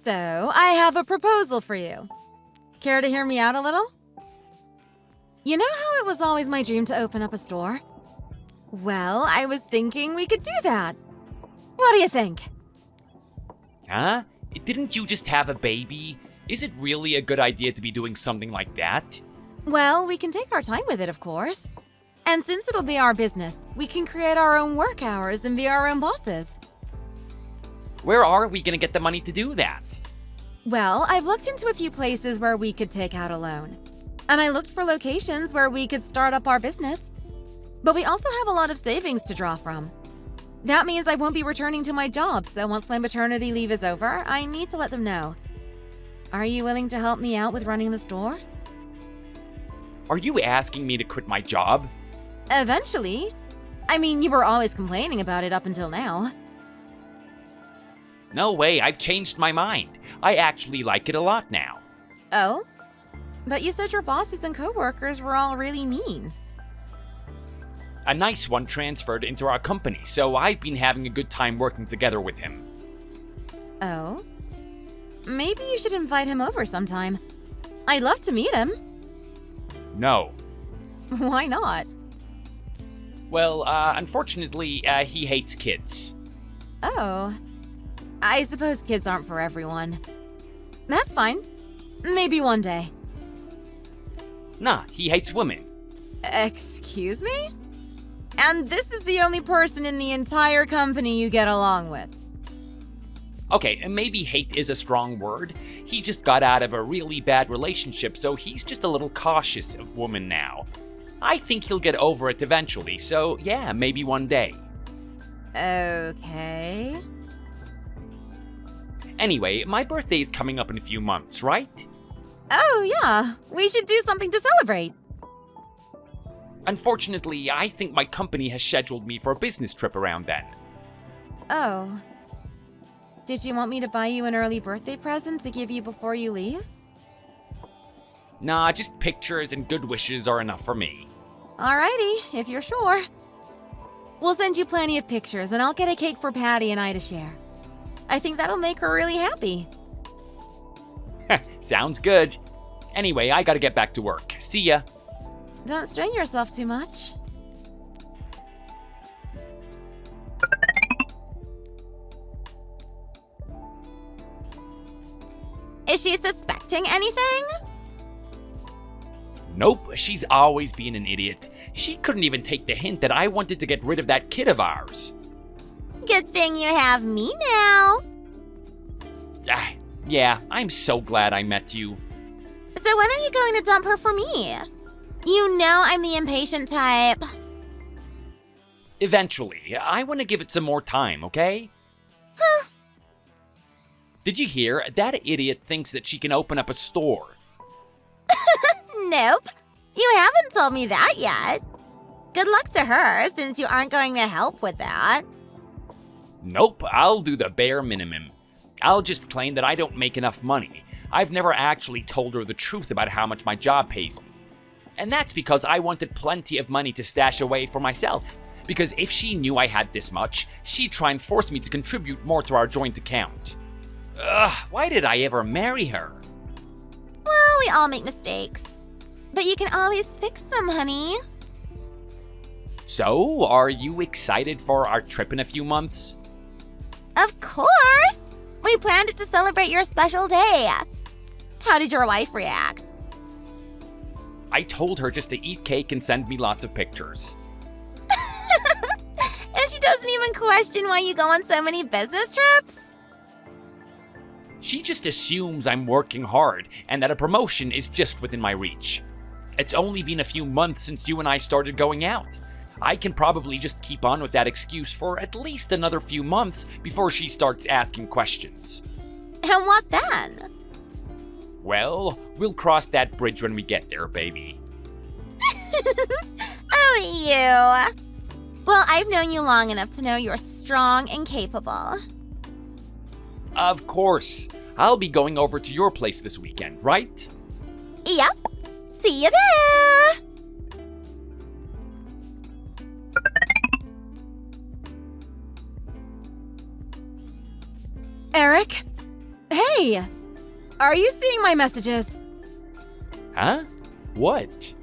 So, I have a proposal for you. Care to hear me out a little? You know how it was always my dream to open up a store? Well, I was thinking we could do that. What do you think? Huh? Didn't you just have a baby? Is it really a good idea to be doing something like that? Well, we can take our time with it, of course. And since it'll be our business, we can create our own work hours and be our own bosses. Where are we gonna get the money to do that? Well, I've looked into a few places where we could take out a loan. And I looked for locations where we could start up our business. But we also have a lot of savings to draw from. That means I won't be returning to my job, so once my maternity leave is over, I need to let them know. Are you willing to help me out with running the store? Are you asking me to quit my job? Eventually. I mean, you were always complaining about it up until now. No way, I've changed my mind. I actually like it a lot now. Oh? But you said your bosses and coworkers were all really mean. A nice one transferred into our company, so I've been having a good time working together with him. Oh? Maybe you should invite him over sometime. I'd love to meet him. No. Why not? Well, unfortunately, he hates kids. Oh. I suppose kids aren't for everyone. That's fine. Maybe one day. Nah, he hates women. Excuse me? And this is the only person in the entire company you get along with. Okay, maybe hate is a strong word. He just got out of a really bad relationship, so he's just a little cautious of women now. I think he'll get over it eventually, so yeah, maybe one day. Okay. Anyway, my birthday's coming up in a few months, right? Oh, yeah. We should do something to celebrate. Unfortunately, I think my company has scheduled me for a business trip around then. Oh. Did you want me to buy you an early birthday present to give you before you leave? Nah, just pictures and good wishes are enough for me. Alrighty, if you're sure. We'll send you plenty of pictures, and I'll get a cake for Patty and I to share. I think that'll make her really happy. Sounds good. Anyway, I gotta get back to work. See ya. Don't strain yourself too much. Is she suspecting anything? Nope, she's always been an idiot. She couldn't even take the hint that I wanted to get rid of that kid of ours. Good thing you have me now. Yeah, I'm so glad I met you. So when are you going to dump her for me? You know I'm the impatient type. Eventually. I want to give it some more time, okay? Huh. Did you hear? That idiot thinks that she can open up a store. Nope. You haven't told me that yet. Good luck to her, since you aren't going to help with that. Nope, I'll do the bare minimum. I'll just claim that I don't make enough money. I've never actually told her the truth about how much my job pays me. And that's because I wanted plenty of money to stash away for myself. Because if she knew I had this much, she'd try and force me to contribute more to our joint account. Ugh, why did I ever marry her? Well, we all make mistakes. But you can always fix them, honey. So, are you excited for our trip in a few months? Of course! We planned it to celebrate your special day. How did your wife react? I told her just to eat cake and send me lots of pictures. And she doesn't even question why you go on so many business trips? She just assumes I'm working hard and that a promotion is just within my reach. It's only been a few months since you and I started going out. I can probably just keep on with that excuse for at least another few months before she starts asking questions. And what then? Well, we'll cross that bridge when we get there, baby. Oh, you. Well, I've known you long enough to know you're strong and capable. Of course. I'll be going over to your place this weekend, right? Yep. See you there. Eric, Hey! Are you seeing my messages? Huh? What?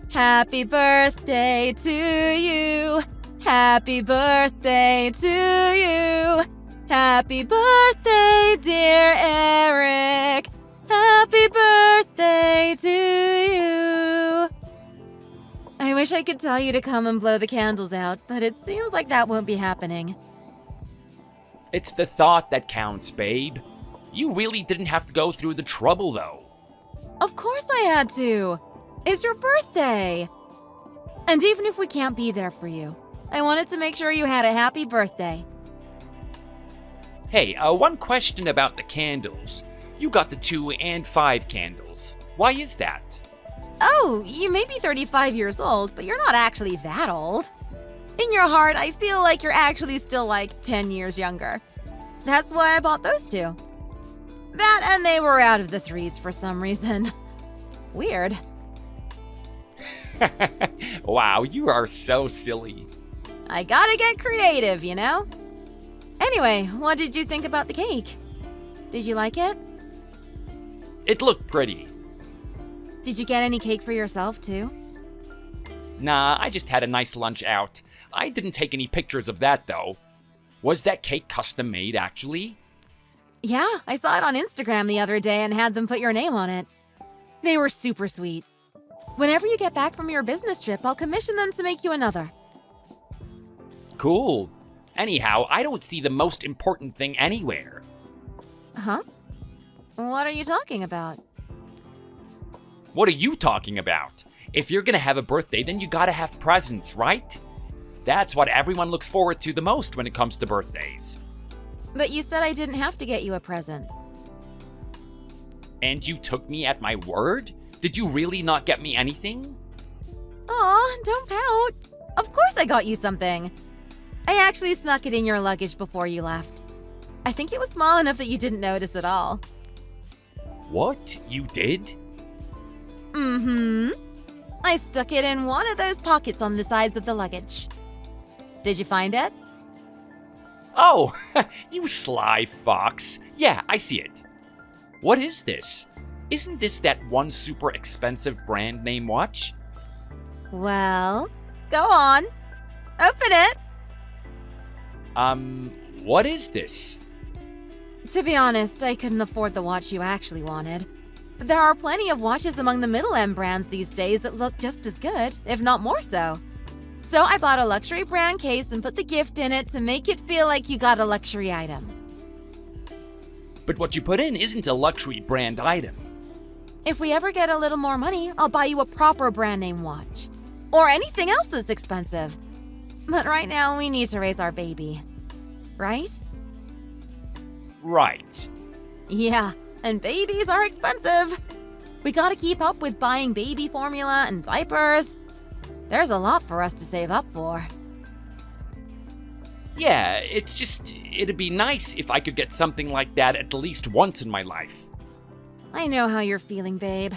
Happy birthday to you. Happy birthday to you. Happy birthday, dear Eric. Happy birthday to you. I wish I could tell you to come and blow the candles out, but it seems like that won't be happening. It's the thought that counts, babe. You really didn't have to go through the trouble, though. Of course I had to. It's your birthday. And even if we can't be there for you, I wanted to make sure you had a happy birthday. Hey, one question about the candles. You got the 2 and 5 candles. Why is that? Oh, you may be 35 years old, but you're not actually that old. In your heart, I feel like you're actually still like 10 years younger. That's why I bought those 2. That and they were out of the 3s for some reason. Weird. Wow, you are so silly. I gotta get creative, you know? Anyway, what did you think about the cake? Did you like it? It looked pretty. Did you get any cake for yourself, too? Nah, I just had a nice lunch out. I didn't take any pictures of that, though. Was that cake custom made, actually? Yeah, I saw it on Instagram the other day and had them put your name on it. They were super sweet. Whenever you get back from your business trip, I'll commission them to make you another. Cool. Anyhow, I don't see the most important thing anywhere. Huh? What are you talking about? What are you talking about? If you're gonna have a birthday, then you gotta have presents, right? That's what everyone looks forward to the most when it comes to birthdays. But you said I didn't have to get you a present. And you took me at my word? Did you really not get me anything? Aw, don't pout. Of course I got you something. I actually snuck it in your luggage before you left. I think it was small enough that you didn't notice at all. What? You did? Mm-hmm. I stuck it in one of those pockets on the sides of the luggage. Did you find it? Oh, you sly fox. Yeah, I see it. What is this? Isn't this that one super expensive brand name watch? Well, go on. Open it. What is this? To be honest, I couldn't afford the watch you actually wanted. There are plenty of watches among the middle-end brands these days that look just as good, if not more so. So I bought a luxury brand case and put the gift in it to make it feel like you got a luxury item. But what you put in isn't a luxury brand item. If we ever get a little more money, I'll buy you a proper brand name watch. Or anything else that's expensive. But right now, we need to raise our baby. Right? Right. Yeah, and babies are expensive. We gotta keep up with buying baby formula and diapers. There's a lot for us to save up for. Yeah, it's just, it'd be nice if I could get something like that at least once in my life. I know how you're feeling, babe.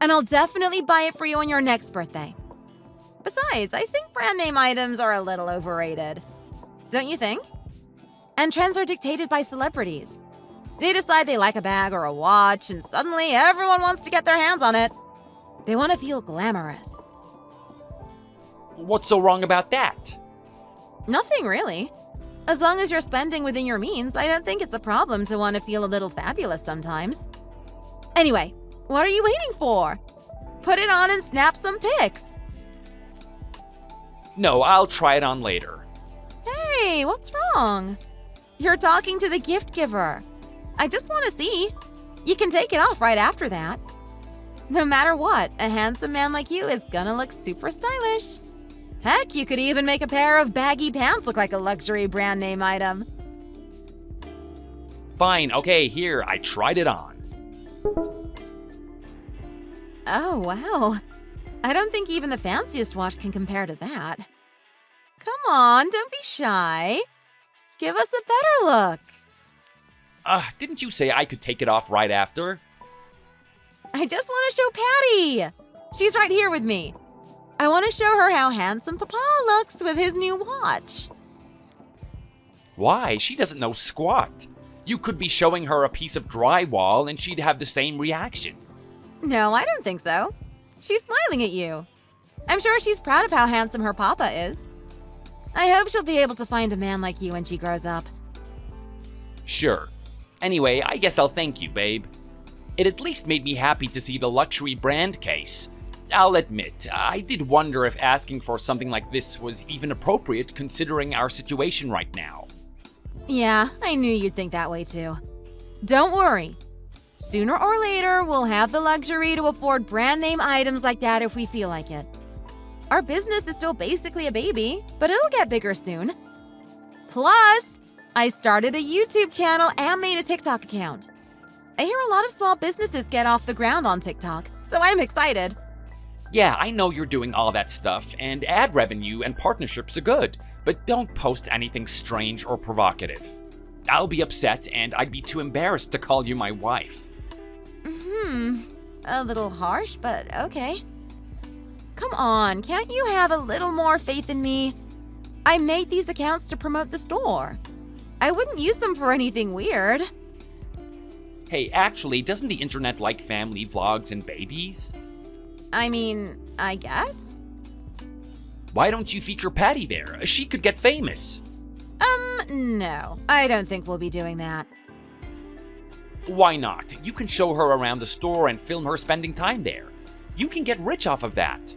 And I'll definitely buy it for you on your next birthday. Besides, I think brand name items are a little overrated. Don't you think? And trends are dictated by celebrities. They decide they like a bag or a watch, and suddenly everyone wants to get their hands on it. They want to feel glamorous. What's so wrong about that? Nothing really. As long as you're spending within your means, I don't think it's a problem to want to feel a little fabulous sometimes. Anyway, what are you waiting for? Put it on and snap some pics. No, I'll try it on later. Hey, what's wrong? You're talking to the gift giver. I just want to see. You can take it off right after that. No matter what, a handsome man like you is gonna look super stylish. Heck, you could even make a pair of baggy pants look like a luxury brand name item. Fine, okay, here, I tried it on. Oh, wow. I don't think even the fanciest watch can compare to that. Come on, don't be shy. Give us a better look. Didn't you say I could take it off right after? I just want to show Patty. She's right here with me. I want to show her how handsome Papa looks with his new watch. Why? She doesn't know squat. You could be showing her a piece of drywall and she'd have the same reaction. No, I don't think so. She's smiling at you. I'm sure she's proud of how handsome her papa is. I hope she'll be able to find a man like you when she grows up. Sure. Anyway, I guess I'll thank you, babe. It at least made me happy to see the luxury brand case. I'll admit, I did wonder if asking for something like this was even appropriate considering our situation right now. Yeah, I knew you'd think that way too. Don't worry. Sooner or later, we'll have the luxury to afford brand name items like that if we feel like it. Our business is still basically a baby, but it'll get bigger soon. Plus, I started a YouTube channel and made a TikTok account. I hear a lot of small businesses get off the ground on TikTok, so I'm excited. Yeah, I know you're doing all that stuff, and ad revenue and partnerships are good, but don't post anything strange or provocative. I'll be upset, and I'd be too embarrassed to call you my wife. A little harsh, but okay. Come on, can't you have a little more faith in me? I made these accounts to promote the store. I wouldn't use them for anything weird. Hey, actually, doesn't the internet like family vlogs and babies? I mean, I guess? Why don't you feature Patty there? She could get famous. No. I don't think we'll be doing that. Why not? You can show her around the store and film her spending time there. You can get rich off of that.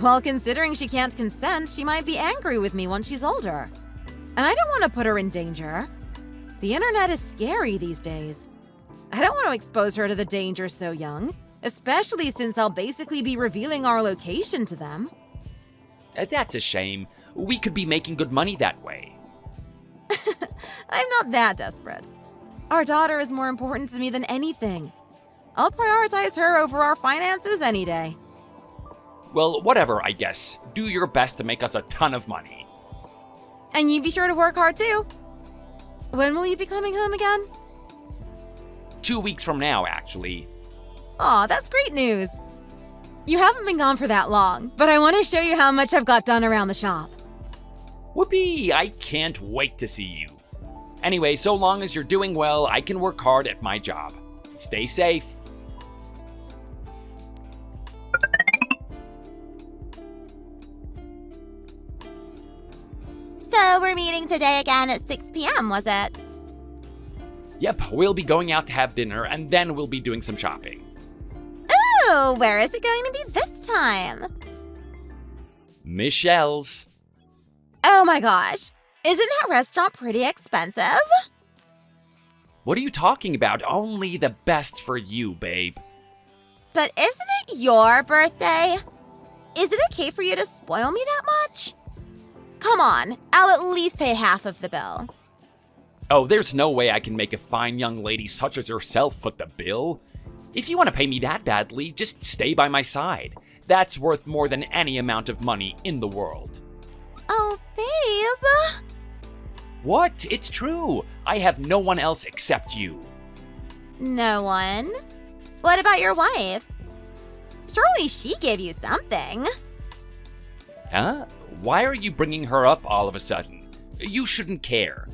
Well, considering she can't consent, she might be angry with me once she's older. And I don't want to put her in danger. The internet is scary these days. I don't want to expose her to the danger so young, especially since I'll basically be revealing our location to them. That's a shame. We could be making good money that way. I'm not that desperate. Our daughter is more important to me than anything. I'll prioritize her over our finances any day. Well, whatever, I guess. Do your best to make us a ton of money. And you be sure to work hard too. When will you be coming home again? 2 weeks from now, actually. Aw, that's great news. You haven't been gone for that long, but I want to show you how much I've got done around the shop. Whoopee! I can't wait to see you. Anyway, so long as you're doing well, I can work hard at my job. Stay safe. So we're meeting today again at 6 p.m., was it? Yep, we'll be going out to have dinner, and then we'll be doing some shopping. Ooh, where is it going to be this time? Michelle's. Oh my gosh, isn't that restaurant pretty expensive? What are you talking about? Only the best for you, babe. But isn't it your birthday? Is it okay for you to spoil me that much? Come on, I'll at least pay half of the bill. Oh, there's no way I can make a fine young lady such as yourself foot the bill. If you want to pay me that badly, just stay by my side. That's worth more than any amount of money in the world. Oh, babe. What? It's true. I have no one else except you. No one? What about your wife? Surely she gave you something. Huh? Why are you bringing her up all of a sudden? You shouldn't care.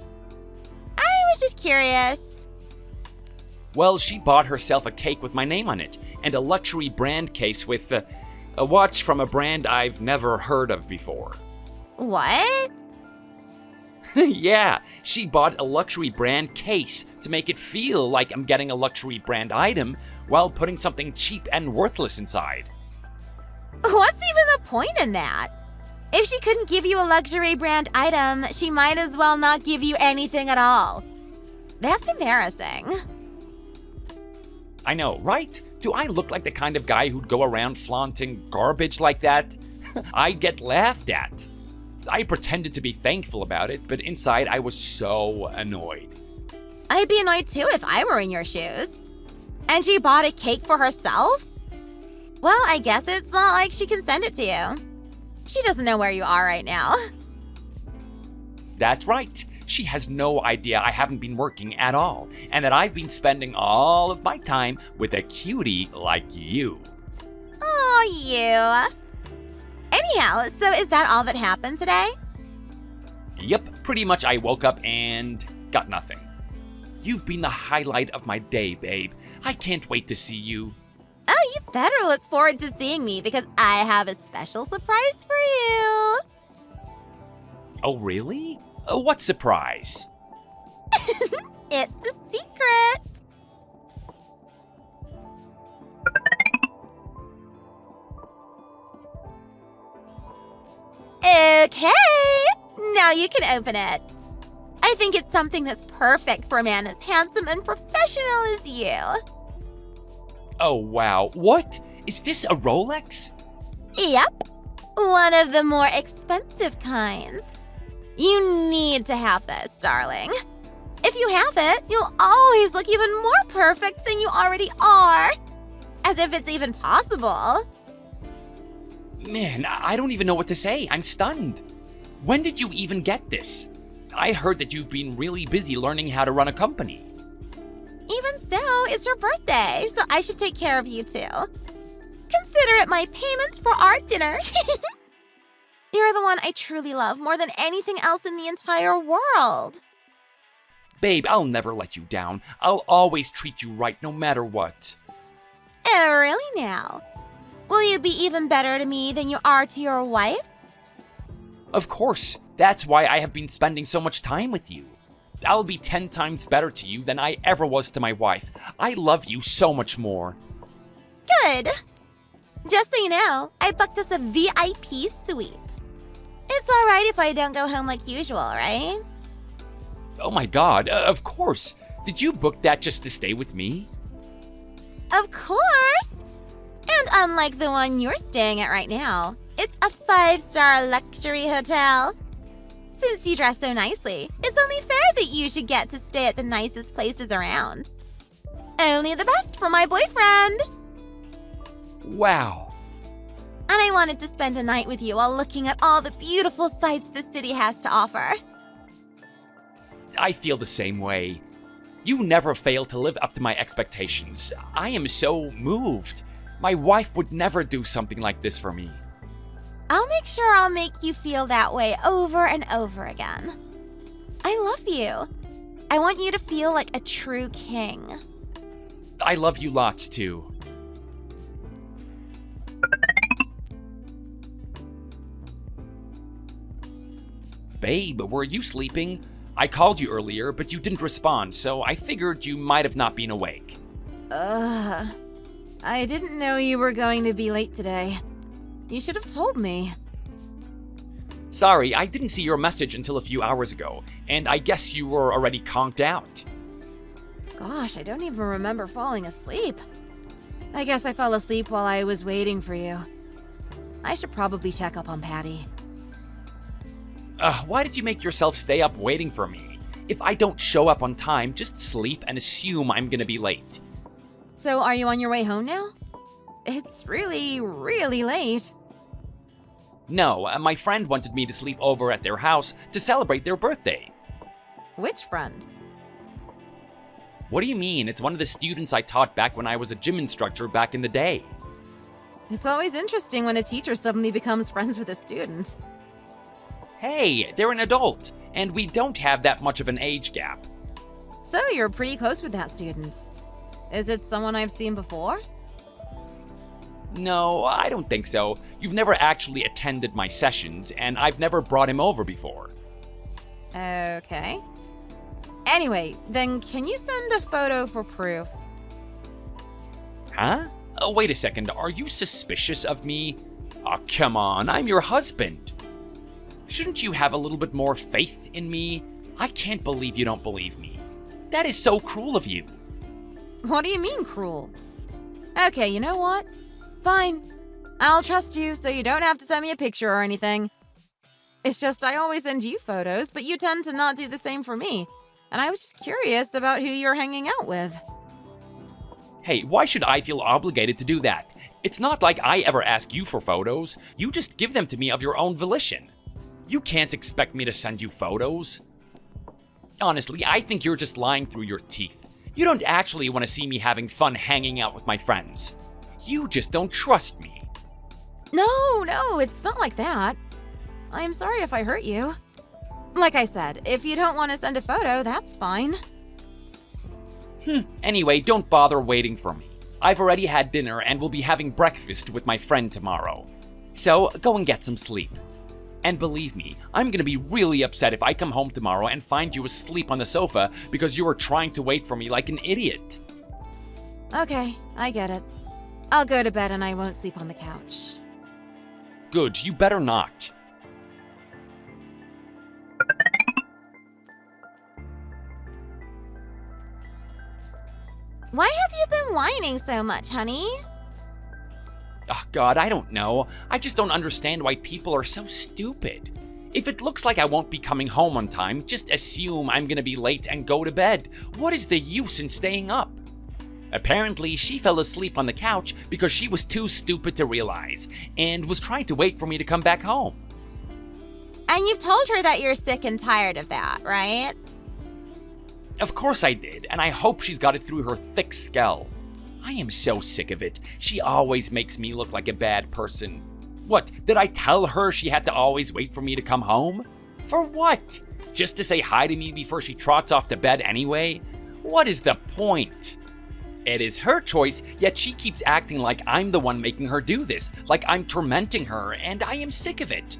I was just curious. Well, she bought herself a cake with my name on it, and a luxury brand case with a watch from a brand I've never heard of before. What? Yeah, she bought a luxury brand case to make it feel like I'm getting a luxury brand item while putting something cheap and worthless inside. What's even the point in that? If she couldn't give you a luxury brand item, she might as well not give you anything at all. That's embarrassing. I know, right? Do I look like the kind of guy who'd go around flaunting garbage like that? I'd get laughed at. I pretended to be thankful about it, but inside I was so annoyed. I'd be annoyed too if I were in your shoes. And she bought a cake for herself? Well, I guess it's not like she can send it to you. She doesn't know where you are right now. That's right. She has no idea I haven't been working at all, and that I've been spending all of my time with a cutie like you. Oh, you. Anyhow, so is that all that happened today? Yep, pretty much I woke up and got nothing. You've been the highlight of my day, babe. I can't wait to see you. Oh, you better look forward to seeing me because I have a special surprise for you. Oh, really? What surprise? It's a secret. Okay, now you can open it. I think it's something that's perfect for a man as handsome and professional as you. Oh, wow. What? Is this a Rolex? Yep, one of the more expensive kinds. You need to have this, darling. If you have it, you'll always look even more perfect than you already are. As if it's even possible. Man, I don't even know what to say. I'm stunned. When did you even get this? I heard that you've been really busy learning how to run a company. Even so, it's your birthday, so I should take care of you too. Consider it my payment for our dinner. You're the one I truly love more than anything else in the entire world. Babe, I'll never let you down. I'll always treat you right no matter what. Oh, really now? Will you be even better to me than you are to your wife? Of course. That's why I have been spending so much time with you. I'll be 10 times better to you than I ever was to my wife. I love you so much more. Good. Just so you know, I booked us a VIP suite. It's alright if I don't go home like usual, right? Oh my god, of course. Did you book that just to stay with me? Of course! And unlike the one you're staying at right now, it's a 5-star luxury hotel. Since you dress so nicely, it's only fair that you should get to stay at the nicest places around. Only the best for my boyfriend! Wow. And I wanted to spend a night with you while looking at all the beautiful sights the city has to offer. I feel the same way. You never fail to live up to my expectations. I am so moved. My wife would never do something like this for me. I'll make sure I'll make you feel that way over and over again. I love you. I want you to feel like a true king. I love you lots too. Babe, were you sleeping? I called you earlier, but you didn't respond, so I figured you might have not been awake. I didn't know you were going to be late today. You should have told me. Sorry, I didn't see your message until a few hours ago, and I guess you were already conked out. Gosh, I don't even remember falling asleep. I guess I fell asleep while I was waiting for you. I should probably check up on Patty. Why did you make yourself stay up waiting for me? If I don't show up on time, just sleep and assume I'm gonna be late. So are you on your way home now? It's really, really late. No, my friend wanted me to sleep over at their house to celebrate their birthday. Which friend? What do you mean? It's one of the students I taught back when I was a gym instructor back in the day. It's always interesting when a teacher suddenly becomes friends with a student. Hey, they're an adult, and we don't have that much of an age gap. So you're pretty close with that student. Is it someone I've seen before? No, I don't think so. You've never actually attended my sessions, and I've never brought him over before. Okay. Anyway, then can you send a photo for proof? Huh? Oh, wait a second. Are you suspicious of me? Oh, come on. I'm your husband. Shouldn't you have a little bit more faith in me? I can't believe you don't believe me. That is so cruel of you. What do you mean, cruel? Okay, you know what? Fine. I'll trust you, so you don't have to send me a picture or anything. It's just I always send you photos, but you tend to not do the same for me. And I was just curious about who you're hanging out with. Hey, why should I feel obligated to do that? It's not like I ever ask you for photos. You just give them to me of your own volition. You can't expect me to send you photos. Honestly, I think you're just lying through your teeth. You don't actually want to see me having fun hanging out with my friends. You just don't trust me. No, it's not like that. I'm sorry if I hurt you. Like I said, if you don't want to send a photo, that's fine. Anyway, don't bother waiting for me. I've already had dinner and will be having breakfast with my friend tomorrow. So, go and get some sleep. And believe me, I'm gonna be really upset if I come home tomorrow and find you asleep on the sofa because you were trying to wait for me like an idiot. Okay, I get it. I'll go to bed and I won't sleep on the couch. Good, you better not. Why have you been whining so much, honey? Oh God, I don't know. I just don't understand why people are so stupid. If it looks like I won't be coming home on time, just assume I'm gonna be late and go to bed. What is the use in staying up? Apparently, she fell asleep on the couch because she was too stupid to realize, and was trying to wait for me to come back home. And you've told her that you're sick and tired of that, right? Of course I did, and I hope she's got it through her thick skull. I am so sick of it. She always makes me look like a bad person. What, did I tell her she had to always wait for me to come home? For what? Just to say hi to me before she trots off to bed anyway? What is the point? It is her choice, yet she keeps acting like I'm the one making her do this, like I'm tormenting her, and I am sick of it.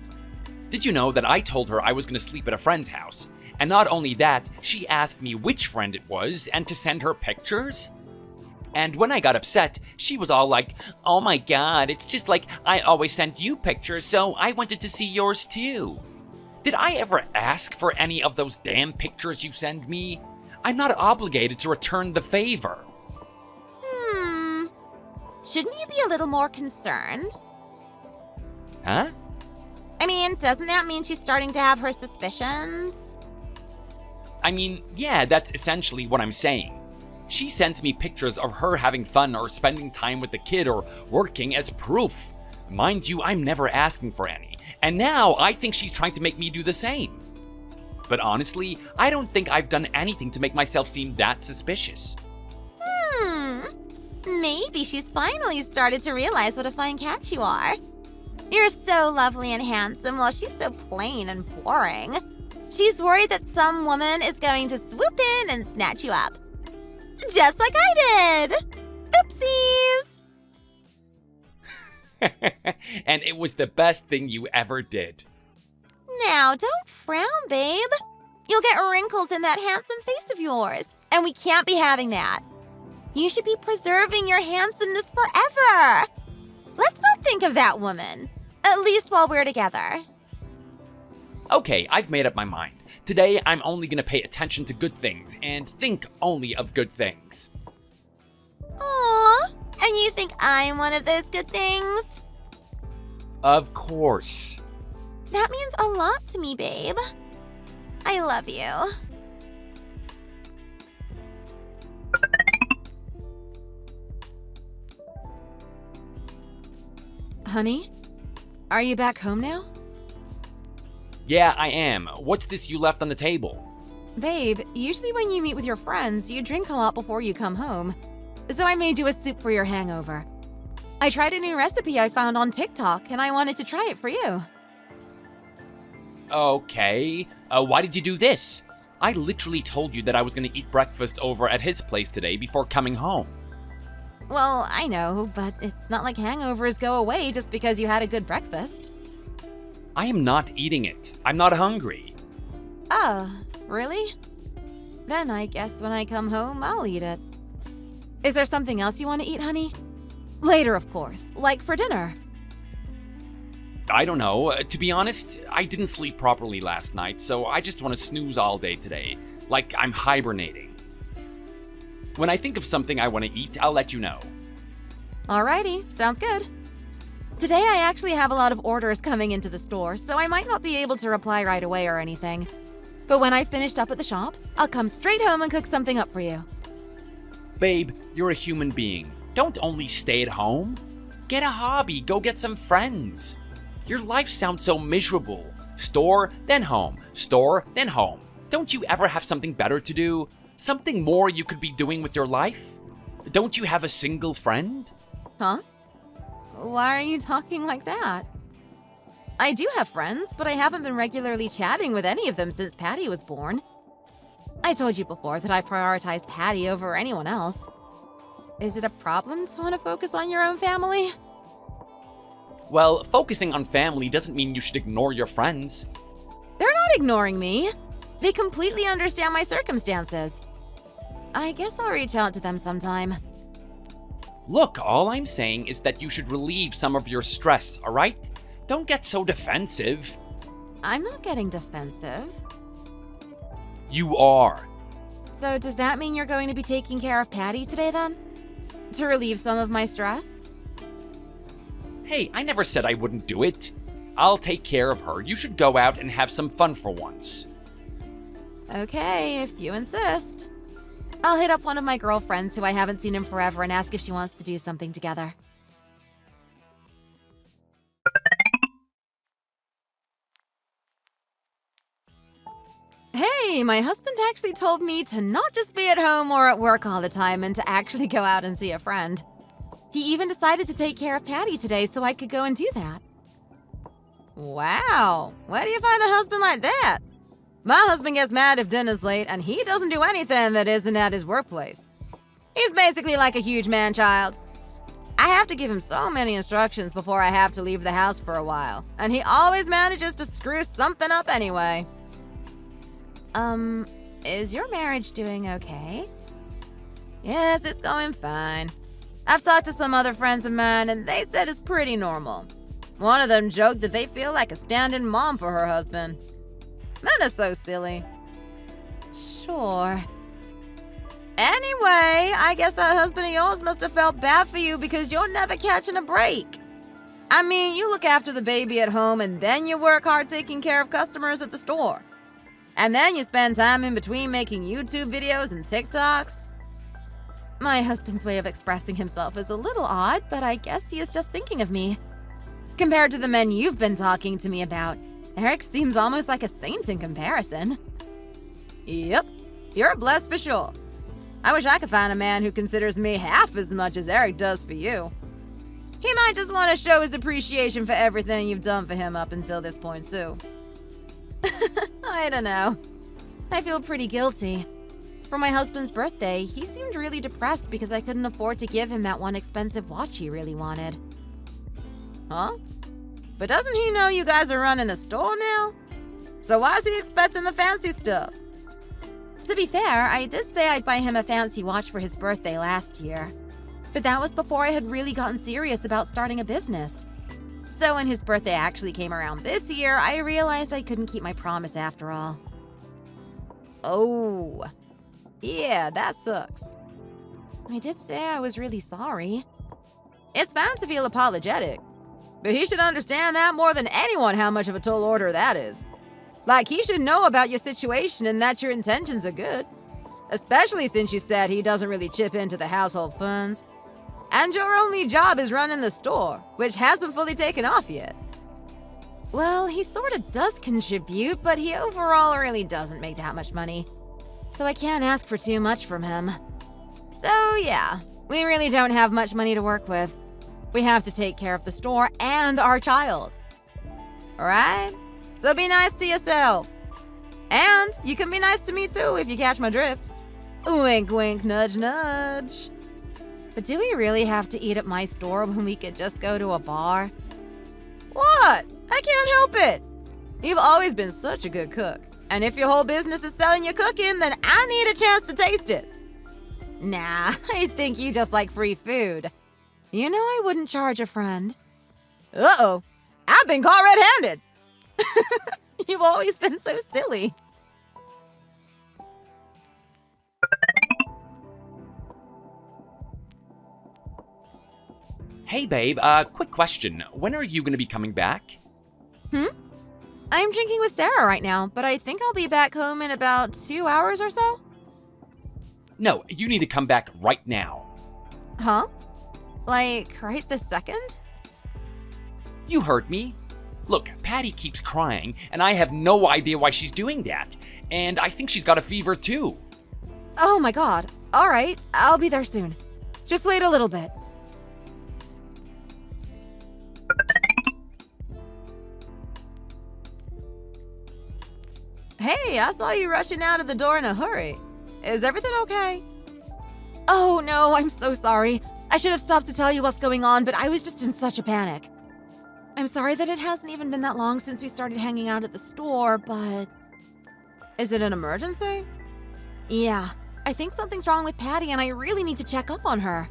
Did you know that I told her I was going to sleep at a friend's house? And not only that, she asked me which friend it was and to send her pictures? And when I got upset, she was all like, "Oh my God, it's just like I always send you pictures, so I wanted to see yours too." Did I ever ask for any of those damn pictures you send me? I'm not obligated to return the favor. Shouldn't you be a little more concerned? Huh? I mean, doesn't that mean she's starting to have her suspicions? I mean, yeah, that's essentially what I'm saying. She sends me pictures of her having fun or spending time with the kid or working as proof. Mind you, I'm never asking for any. And now I think she's trying to make me do the same. But honestly, I don't think I've done anything to make myself seem that suspicious. Maybe she's finally started to realize what a fine catch you are. You're so lovely and handsome while she's so plain and boring. She's worried that some woman is going to swoop in and snatch you up. Just like I did! Oopsies! And it was the best thing you ever did. Now, don't frown, babe. You'll get wrinkles in that handsome face of yours, and we can't be having that. You should be preserving your handsomeness forever. Let's not think of that woman, at least while we're together. Okay, I've made up my mind. Today, I'm only gonna pay attention to good things and think only of good things. Aw, and you think I'm one of those good things? Of course. That means a lot to me, babe. I love you. Honey, are you back home now? Yeah, I am. What's this you left on the table? Babe, usually when you meet with your friends, you drink a lot before you come home. So I made you a soup for your hangover. I tried a new recipe I found on TikTok, and I wanted to try it for you. Okay. Why did you do this? I literally told you that I was gonna eat breakfast over at his place today before coming home. Well, I know, but it's not like hangovers go away just because you had a good breakfast. I am not eating it. I'm not hungry. Oh, really? Then I guess when I come home, I'll eat it. Is there something else you want to eat, honey? Later, of course, like for dinner. I don't know. To be honest, I didn't sleep properly last night, so I just want to snooze all day today. Like I'm hibernating. When I think of something I want to eat, I'll let you know. Alrighty, sounds good. Today I actually have a lot of orders coming into the store, so I might not be able to reply right away or anything. But when I've finished up at the shop, I'll come straight home and cook something up for you. Babe, you're a human being. Don't only stay at home. Get a hobby, go get some friends. Your life sounds so miserable. Store, then home. Store, then home. Don't you ever have something better to do? Something more you could be doing with your life? Don't you have a single friend? Huh? Why are you talking like that? I do have friends, but I haven't been regularly chatting with any of them since Patty was born. I told you before that I prioritize Patty over anyone else. Is it a problem to want to focus on your own family? Well, focusing on family doesn't mean you should ignore your friends. They're not ignoring me. They completely understand my circumstances. I guess I'll reach out to them sometime. Look, all I'm saying is that you should relieve some of your stress, alright? Don't get so defensive. I'm not getting defensive. You are. So does that mean you're going to be taking care of Patty today then? To relieve some of my stress? Hey, I never said I wouldn't do it. I'll take care of her. You should go out and have some fun for once. Okay, if you insist. I'll hit up one of my girlfriends who I haven't seen in forever and ask if she wants to do something together. Hey, my husband actually told me to not just be at home or at work all the time and to actually go out and see a friend. He even decided to take care of Patty today so I could go and do that. Wow, where do you find a husband like that? My husband gets mad if dinner's late and he doesn't do anything that isn't at his workplace. He's basically like a huge man-child. I have to give him so many instructions before I have to leave the house for a while, and he always manages to screw something up anyway. Is your marriage doing okay? Yes, it's going fine. I've talked to some other friends of mine, and they said it's pretty normal. One of them joked that they feel like a stand-in mom for her husband. Men are so silly. Sure. Anyway, I guess that husband of yours must have felt bad for you because you're never catching a break. I mean, you look after the baby at home, and then you work hard taking care of customers at the store. And then you spend time in between making YouTube videos and TikToks. My husband's way of expressing himself is a little odd, but I guess he is just thinking of me. Compared to the men you've been talking to me about, Eric seems almost like a saint in comparison. Yep, you're blessed for sure. I wish I could find a man who considers me half as much as Eric does for you. He might just want to show his appreciation for everything you've done for him up until this point, too. I don't know. I feel pretty guilty. For my husband's birthday, he seemed really depressed because I couldn't afford to give him that one expensive watch he really wanted. Huh? But doesn't he know you guys are running a store now? So why is he expecting the fancy stuff? To be fair, I did say I'd buy him a fancy watch for his birthday last year. But that was before I had really gotten serious about starting a business. So when his birthday actually came around this year, I realized I couldn't keep my promise after all. Oh, yeah, that sucks. I did say I was really sorry. It's fine to feel apologetic, but he should understand that more than anyone how much of a tall order that is. Like, he should know about your situation and that your intentions are good. Especially since you said he doesn't really chip into the household funds. And your only job is running the store, which hasn't fully taken off yet. Well, he sorta does contribute, but he overall really doesn't make that much money. So I can't ask for too much from him. So yeah, we really don't have much money to work with. We have to take care of the store and our child. Alright? So be nice to yourself. And you can be nice to me too if you catch my drift. Wink, wink, nudge, nudge. But do we really have to eat at my store when we could just go to a bar? What? I can't help it. You've always been such a good cook. And if your whole business is selling your cooking, then I need a chance to taste it. Nah, I think you just like free food. You know I wouldn't charge a friend. Uh-oh, I've been caught red-handed. You've always been so silly. Hey, babe, quick question. When are you gonna be coming back? I'm drinking with Sarah right now, but I think I'll be back home in about 2 hours or so. No, you need to come back right now. Huh? Like, right this second? You heard me. Look, Patty keeps crying, and I have no idea why she's doing that. And I think she's got a fever, too. Oh my god. Alright, I'll be there soon. Just wait a little bit. Hey, I saw you rushing out of the door in a hurry. Is everything okay? Oh no, I'm so sorry. I should have stopped to tell you what's going on, but I was just in such a panic. I'm sorry that it hasn't even been that long since we started hanging out at the store, but... Is it an emergency? Yeah, I think something's wrong with Patty and I really need to check up on her.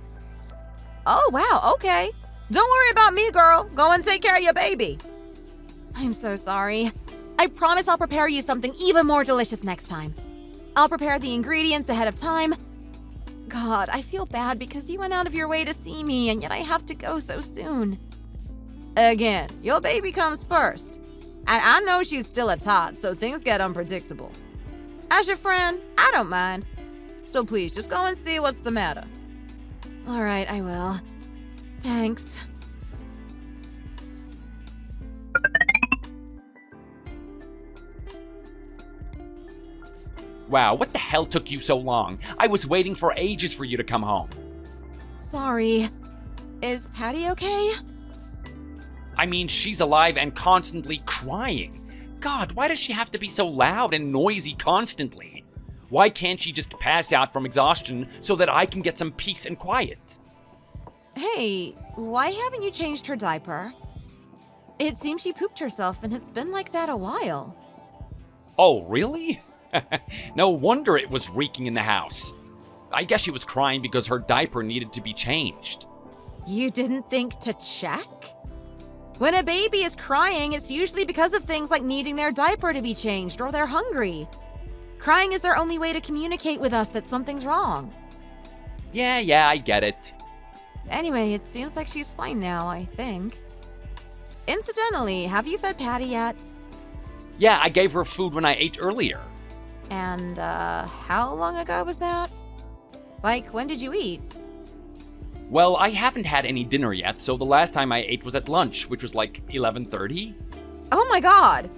Oh, wow, okay. Don't worry about me, girl. Go and take care of your baby. I'm so sorry. I promise I'll prepare you something even more delicious next time. I'll prepare the ingredients ahead of time. God, I feel bad because you went out of your way to see me and yet I have to go so soon. Again, your baby comes first. And I know she's still a tot, so things get unpredictable. As your friend, I don't mind. So please, just go and see what's the matter. All right, I will. Thanks. Wow, what the hell took you so long? I was waiting for ages for you to come home. Sorry. Is Patty okay? I mean, she's alive and constantly crying. God, why does she have to be so loud and noisy constantly? Why can't she just pass out from exhaustion so that I can get some peace and quiet? Hey, why haven't you changed her diaper? It seems she pooped herself and it's been like that a while. Oh, really? No wonder it was reeking in the house. I guess she was crying because her diaper needed to be changed. You didn't think to check? When a baby is crying, it's usually because of things like needing their diaper to be changed or they're hungry. Crying is their only way to communicate with us that something's wrong. Yeah, I get it. Anyway, it seems like she's fine now, I think. Incidentally, have you fed Patty yet? Yeah, I gave her food when I ate earlier. And, how long ago was that? Like, when did you eat? Well, I haven't had any dinner yet, so the last time I ate was at lunch, which was like 11:30. Oh my god!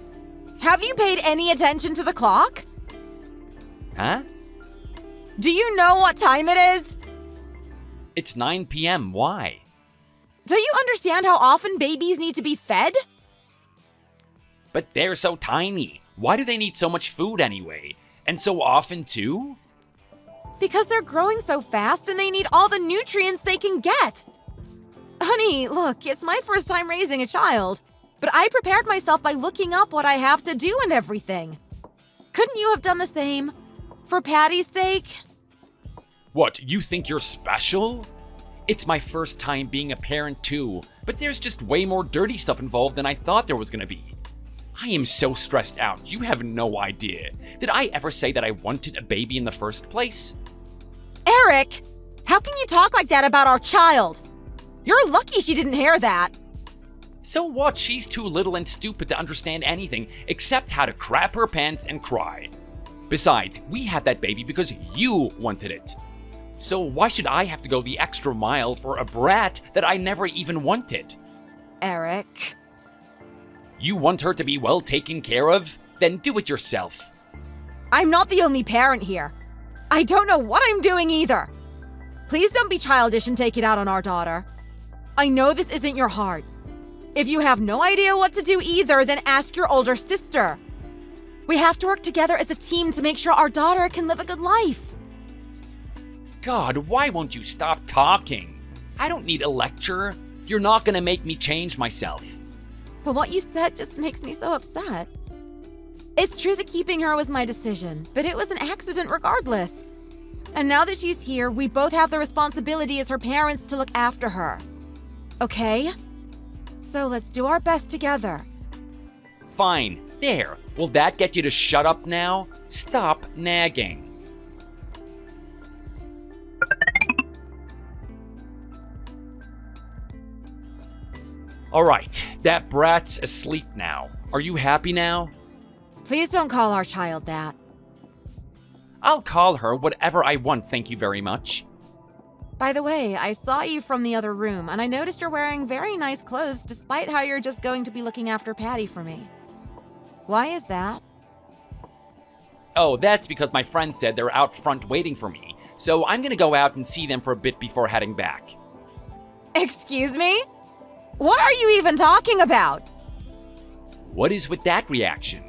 Have you paid any attention to the clock? Huh? Do you know what time it is? It's 9 p.m. Why? Do you understand how often babies need to be fed? But they're so tiny. Why do they need so much food anyway? And so often too? Because they're growing so fast and they need all the nutrients they can get. Honey, look, it's my first time raising a child, but I prepared myself by looking up what I have to do and everything. Couldn't you have done the same? For Patty's sake? What, you think you're special? It's my first time being a parent too, but there's just way more dirty stuff involved than I thought there was gonna be. I am so stressed out, you have no idea. Did I ever say that I wanted a baby in the first place? Eric, how can you talk like that about our child? You're lucky she didn't hear that. So what? She's too little and stupid to understand anything except how to crap her pants and cry. Besides, we had that baby because you wanted it. So why should I have to go the extra mile for a brat that I never even wanted? Eric. You want her to be well taken care of? Then do it yourself. I'm not the only parent here. I don't know what I'm doing either. Please don't be childish and take it out on our daughter. I know this isn't your heart. If you have no idea what to do either, then ask your older sister. We have to work together as a team to make sure our daughter can live a good life. God, why won't you stop talking? I don't need a lecture. You're not gonna make me change myself. But what you said just makes me so upset. It's true that keeping her was my decision, but it was an accident regardless. And now that she's here, we both have the responsibility as her parents to look after her. Okay? So let's do our best together. Fine. There. Will that get you to shut up now? Stop nagging. Alright, that brat's asleep now. Are you happy now? Please don't call our child that. I'll call her whatever I want, thank you very much. By the way, I saw you from the other room, and I noticed you're wearing very nice clothes despite how you're just going to be looking after Patty for me. Why is that? Oh, that's because my friends said they're out front waiting for me, so I'm gonna go out and see them for a bit before heading back. Excuse me? What are you even talking about? What is with that reaction?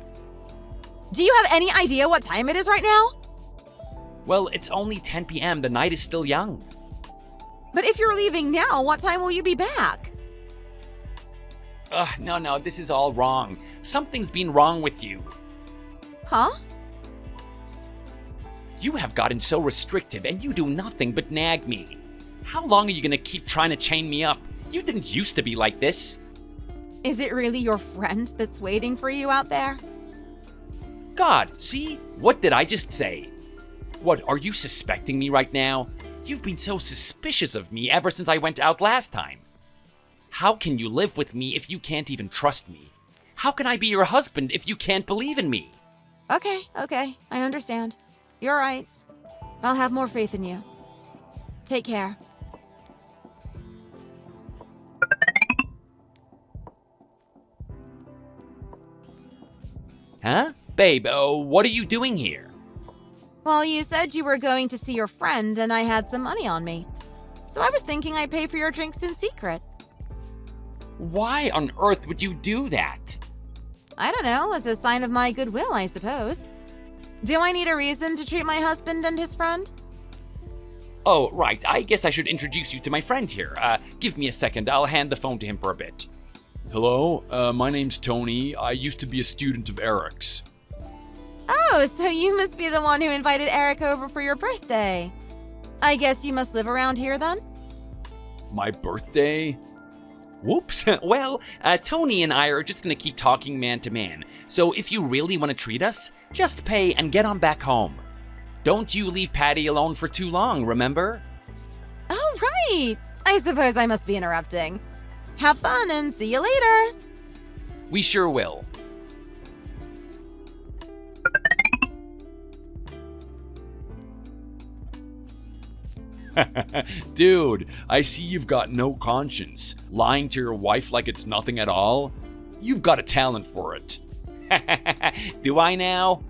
Do you have any idea what time it is right now? Well, it's only 10 p.m. The night is still young. But if you're leaving now, what time will you be back? No, this is all wrong. Something's been wrong with you. Huh? You have gotten so restrictive and you do nothing but nag me. How long are you gonna keep trying to chain me up? You didn't used to be like this. Is it really your friend that's waiting for you out there? God, see? What did I just say? What, are you suspecting me right now? You've been so suspicious of me ever since I went out last time. How can you live with me if you can't even trust me? How can I be your husband if you can't believe in me? Okay, I understand. You're right. I'll have more faith in you. Take care. Huh? Babe, what are you doing here? Well, you said you were going to see your friend and I had some money on me. So I was thinking I'd pay for your drinks in secret. Why on earth would you do that? I don't know, as a sign of my goodwill, I suppose. Do I need a reason to treat my husband and his friend? Oh, right. I guess I should introduce you to my friend here. Give me a second. I'll hand the phone to him for a bit. Hello, my name's Tony. I used to be a student of Eric's. Oh, so you must be the one who invited Eric over for your birthday. I guess you must live around here then? My birthday? Whoops. Well, Tony and I are just gonna keep talking man to man. So if you really want to treat us, just pay and get on back home. Don't you leave Patty alone for too long, remember? Oh, right. I suppose I must be interrupting. Have fun and see you later. We sure will. Dude, I see you've got no conscience. Lying to your wife like it's nothing at all? You've got a talent for it. Do I now?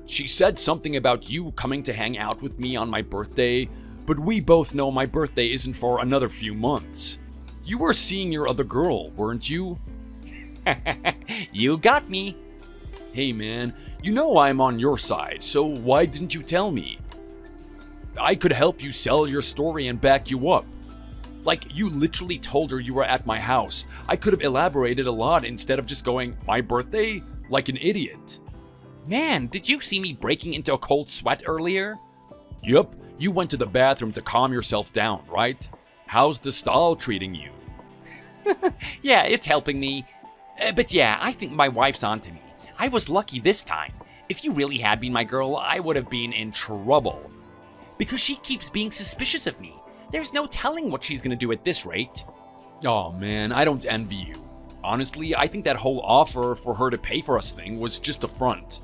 She said something about you coming to hang out with me on my birthday, but we both know my birthday isn't for another few months. You were seeing your other girl, weren't you? You got me. Hey man, you know I'm on your side, so why didn't you tell me? I could help you sell your story and back you up. Like, you literally told her you were at my house. I could have elaborated a lot instead of just going, my birthday? Like an idiot. Man, did you see me breaking into a cold sweat earlier? Yup, you went to the bathroom to calm yourself down, right? How's the stall treating you? Yeah, it's helping me. But yeah, I think my wife's onto me. I was lucky this time. If you really had been my girl, I would have been in trouble. Because she keeps being suspicious of me. There's no telling what she's gonna do at this rate. Oh man, I don't envy you. Honestly, I think that whole offer for her to pay for us thing was just a front.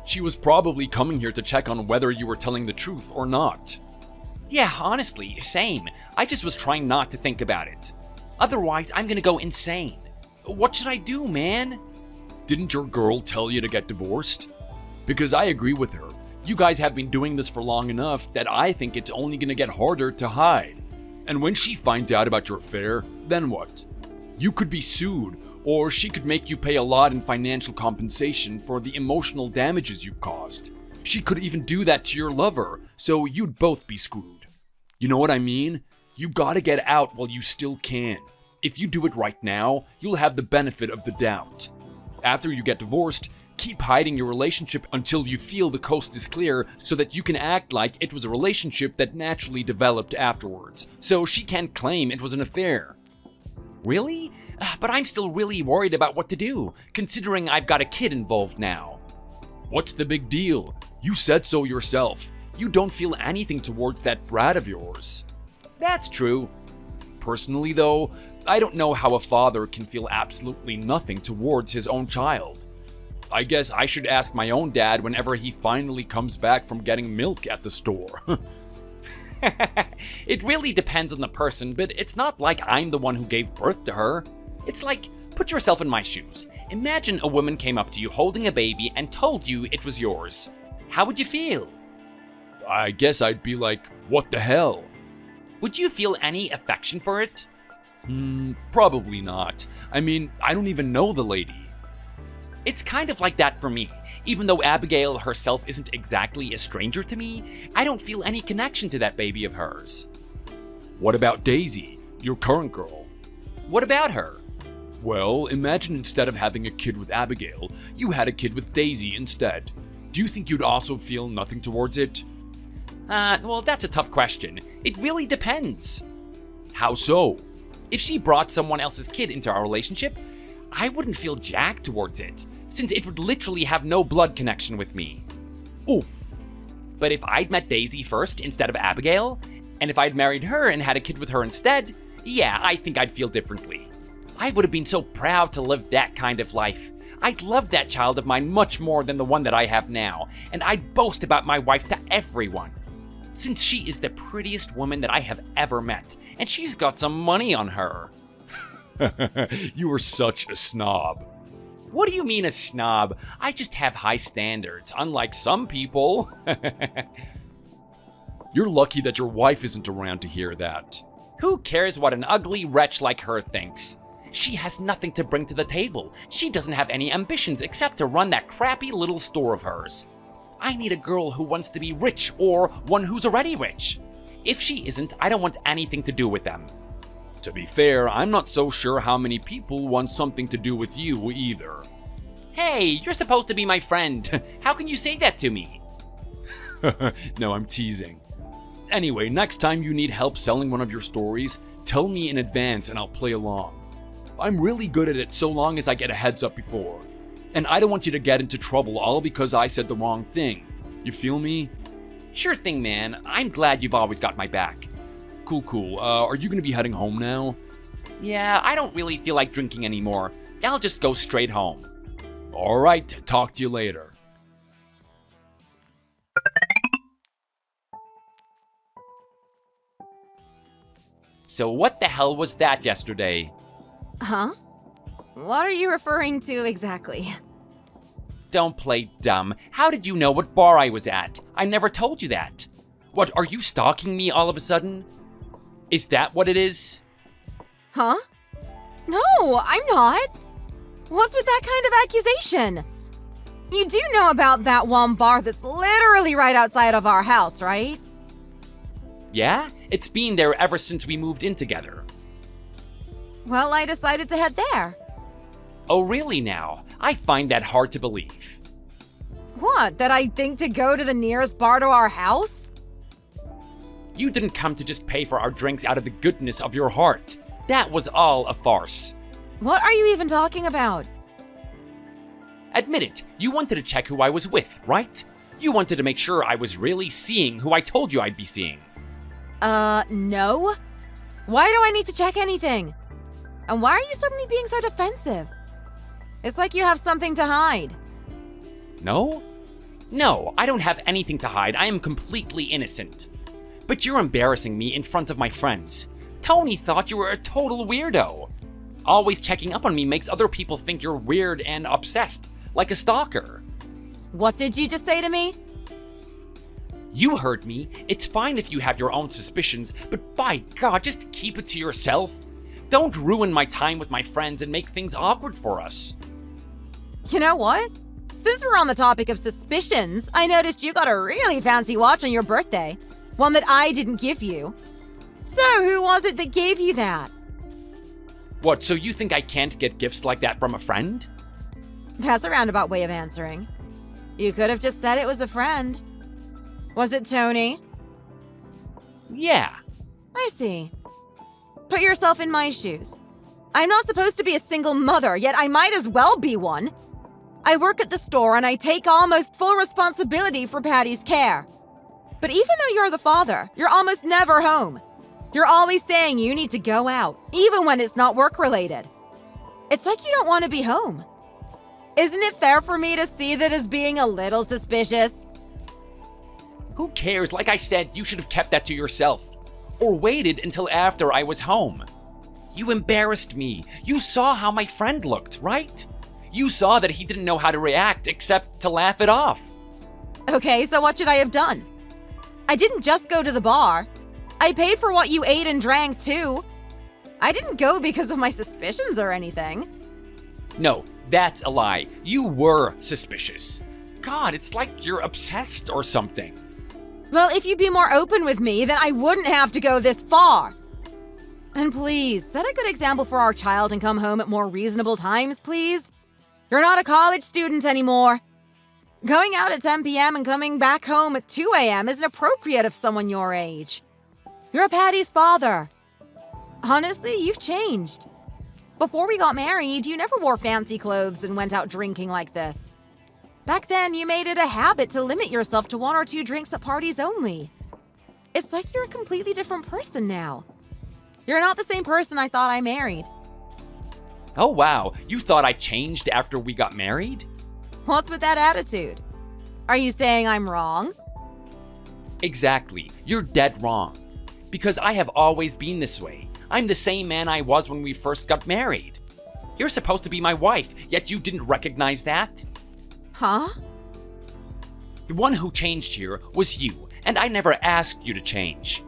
She was probably coming here to check on whether you were telling the truth or not. Yeah, honestly, same. I just was trying not to think about it. Otherwise, I'm gonna go insane. What should I do, man? Didn't your girl tell you to get divorced? Because I agree with her. You guys have been doing this for long enough that I think it's only gonna get harder to hide. And when she finds out about your affair, then what? You could be sued, or she could make you pay a lot in financial compensation for the emotional damages you've caused. She could even do that to your lover, so you'd both be screwed. You know what I mean? You gotta get out while you still can. If you do it right now, you'll have the benefit of the doubt. After you get divorced, keep hiding your relationship until you feel the coast is clear so that you can act like it was a relationship that naturally developed afterwards, so she can't claim it was an affair. Really? But I'm still really worried about what to do, considering I've got a kid involved now. What's the big deal? You said so yourself. You don't feel anything towards that brat of yours. That's true. Personally though, I don't know how a father can feel absolutely nothing towards his own child. I guess I should ask my own dad whenever he finally comes back from getting milk at the store. It really depends on the person, but it's not like I'm the one who gave birth to her. It's like, put yourself in my shoes. Imagine a woman came up to you holding a baby and told you it was yours. How would you feel? I guess I'd be like, what the hell? Would you feel any affection for it? Probably not. I mean, I don't even know the lady. It's kind of like that for me. Even though Abigail herself isn't exactly a stranger to me, I don't feel any connection to that baby of hers. What about Daisy, your current girl? What about her? Well, imagine instead of having a kid with Abigail, you had a kid with Daisy instead. Do you think you'd also feel nothing towards it? Well, that's a tough question. It really depends. How so? If she brought someone else's kid into our relationship, I wouldn't feel jack towards it, since it would literally have no blood connection with me. Oof. But if I'd met Daisy first instead of Abigail, and if I'd married her and had a kid with her instead, yeah, I think I'd feel differently. I would have been so proud to live that kind of life. I'd love that child of mine much more than the one that I have now, and I'd boast about my wife to everyone. Since she is the prettiest woman that I have ever met, and she's got some money on her. You are such a snob. What do you mean a snob? I just have high standards, unlike some people. You're lucky that your wife isn't around to hear that. Who cares what an ugly wretch like her thinks? She has nothing to bring to the table. She doesn't have any ambitions except to run that crappy little store of hers. I need a girl who wants to be rich or one who's already rich. If she isn't, I don't want anything to do with them. To be fair, I'm not so sure how many people want something to do with you either. Hey, you're supposed to be my friend. How can you say that to me? No, I'm teasing. Anyway, next time you need help selling one of your stories, tell me in advance and I'll play along. I'm really good at it so long as I get a heads up before. And I don't want you to get into trouble all because I said the wrong thing. You feel me? Sure thing, man. I'm glad you've always got my back. Cool. Are you gonna be heading home now? Yeah, I don't really feel like drinking anymore. I'll just go straight home. Alright, talk to you later. So what the hell was that yesterday? Huh? What are you referring to exactly? Don't play dumb. How did you know what bar I was at? I never told you that. What, are you stalking me all of a sudden? Is that what it is? Huh? No, I'm not. What's with that kind of accusation? You do know about that one bar that's literally right outside of our house, right? Yeah? It's been there ever since we moved in together. Well, I decided to head there. Oh, really now? I find that hard to believe. What, that I think to go to the nearest bar to our house? You didn't come to just pay for our drinks out of the goodness of your heart. That was all a farce. What are you even talking about? Admit it, you wanted to check who I was with, right? You wanted to make sure I was really seeing who I told you I'd be seeing. No? Why do I need to check anything? And why are you suddenly being so defensive? It's like you have something to hide. No? No, I don't have anything to hide. I am completely innocent. But you're embarrassing me in front of my friends. Tony thought you were a total weirdo. Always checking up on me makes other people think you're weird and obsessed, like a stalker. What did you just say to me? You heard me. It's fine if you have your own suspicions, but by God, just keep it to yourself. Don't ruin my time with my friends and make things awkward for us. You know what? Since we're on the topic of suspicions, I noticed you got a really fancy watch on your birthday. One that I didn't give you. So, who was it that gave you that? What, so you think I can't get gifts like that from a friend? That's a roundabout way of answering. You could have just said it was a friend. Was it Tony? Yeah. I see. Put yourself in my shoes. I'm not supposed to be a single mother, yet I might as well be one. I work at the store and I take almost full responsibility for Patty's care. But even though you're the father, you're almost never home. You're always saying you need to go out, even when it's not work-related. It's like you don't want to be home. Isn't it fair for me to see that as being a little suspicious? Who cares? Like I said, you should have kept that to yourself. Or waited until after I was home. You embarrassed me. You saw how my friend looked, right? You saw that he didn't know how to react except to laugh it off. Okay, so what should I have done? I didn't just go to the bar. I paid for what you ate and drank, too. I didn't go because of my suspicions or anything. No, that's a lie. You were suspicious. God, it's like you're obsessed or something. Well, if you'd be more open with me, then I wouldn't have to go this far. And please, set a good example for our child and come home at more reasonable times, please. You're not a college student anymore. Going out at 10 p.m. and coming back home at 2 a.m. isn't appropriate of someone your age. You're Patty's father. Honestly, you've changed. Before we got married, you never wore fancy clothes and went out drinking like this. Back then, you made it a habit to limit yourself to 1 or 2 drinks at parties only. It's like you're a completely different person now. You're not the same person I thought I married. Oh wow, you thought I changed after we got married? What's with that attitude? Are you saying I'm wrong? Exactly, you're dead wrong. Because I have always been this way. I'm the same man I was when we first got married. You're supposed to be my wife, yet you didn't recognize that? Huh? The one who changed here was you, and I never asked you to change.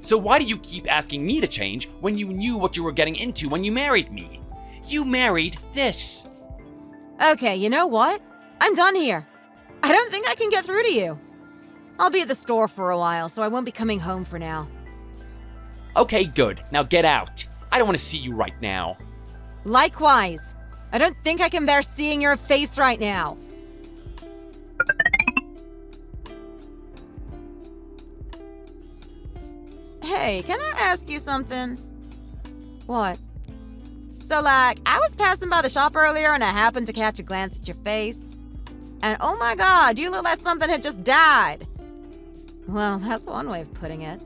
So why do you keep asking me to change when you knew what you were getting into when you married me? You married this. Okay, you know what? I'm done here. I don't think I can get through to you. I'll be at the store for a while, so I won't be coming home for now. Okay, good. Now get out. I don't want to see you right now. Likewise. I don't think I can bear seeing your face right now. Hey, can I ask you something? What? So, I was passing by the shop earlier and I happened to catch a glance at your face. And oh my god, you look like something had just died. Well, that's one way of putting it.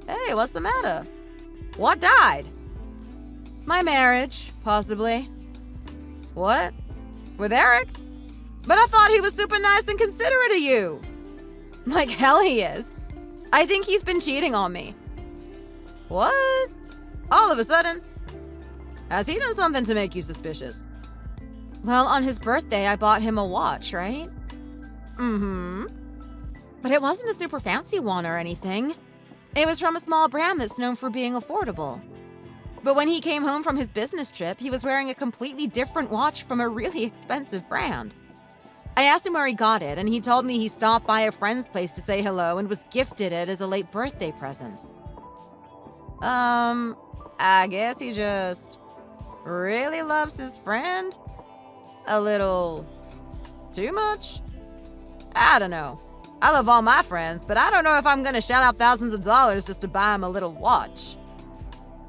Hey, what's the matter? What died? My marriage, possibly. What? With Eric? But I thought he was super nice and considerate of you. Like hell he is. I think he's been cheating on me. What? All of a sudden? Has he done something to make you suspicious? Well, on his birthday, I bought him a watch, right? Mm-hmm. But it wasn't a super fancy one or anything. It was from a small brand that's known for being affordable. But when he came home from his business trip, he was wearing a completely different watch from a really expensive brand. I asked him where he got it, and he told me he stopped by a friend's place to say hello and was gifted it as a late birthday present. I guess he just really loves his friend? A little too much? I don't know. I love all my friends, but I don't know if I'm gonna shell out thousands of dollars just to buy him a little watch.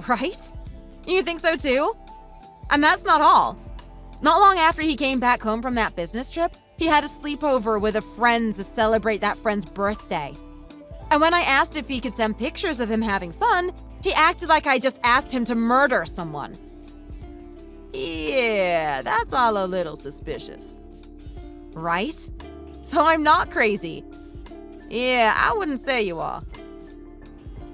Right? You think so too? And that's not all. Not long after he came back home from that business trip, he had a sleepover with a friend to celebrate that friend's birthday. And when I asked if he could send pictures of him having fun, he acted like I just asked him to murder someone. Yeah, that's all a little suspicious. Right? So I'm not crazy. Yeah, I wouldn't say you are.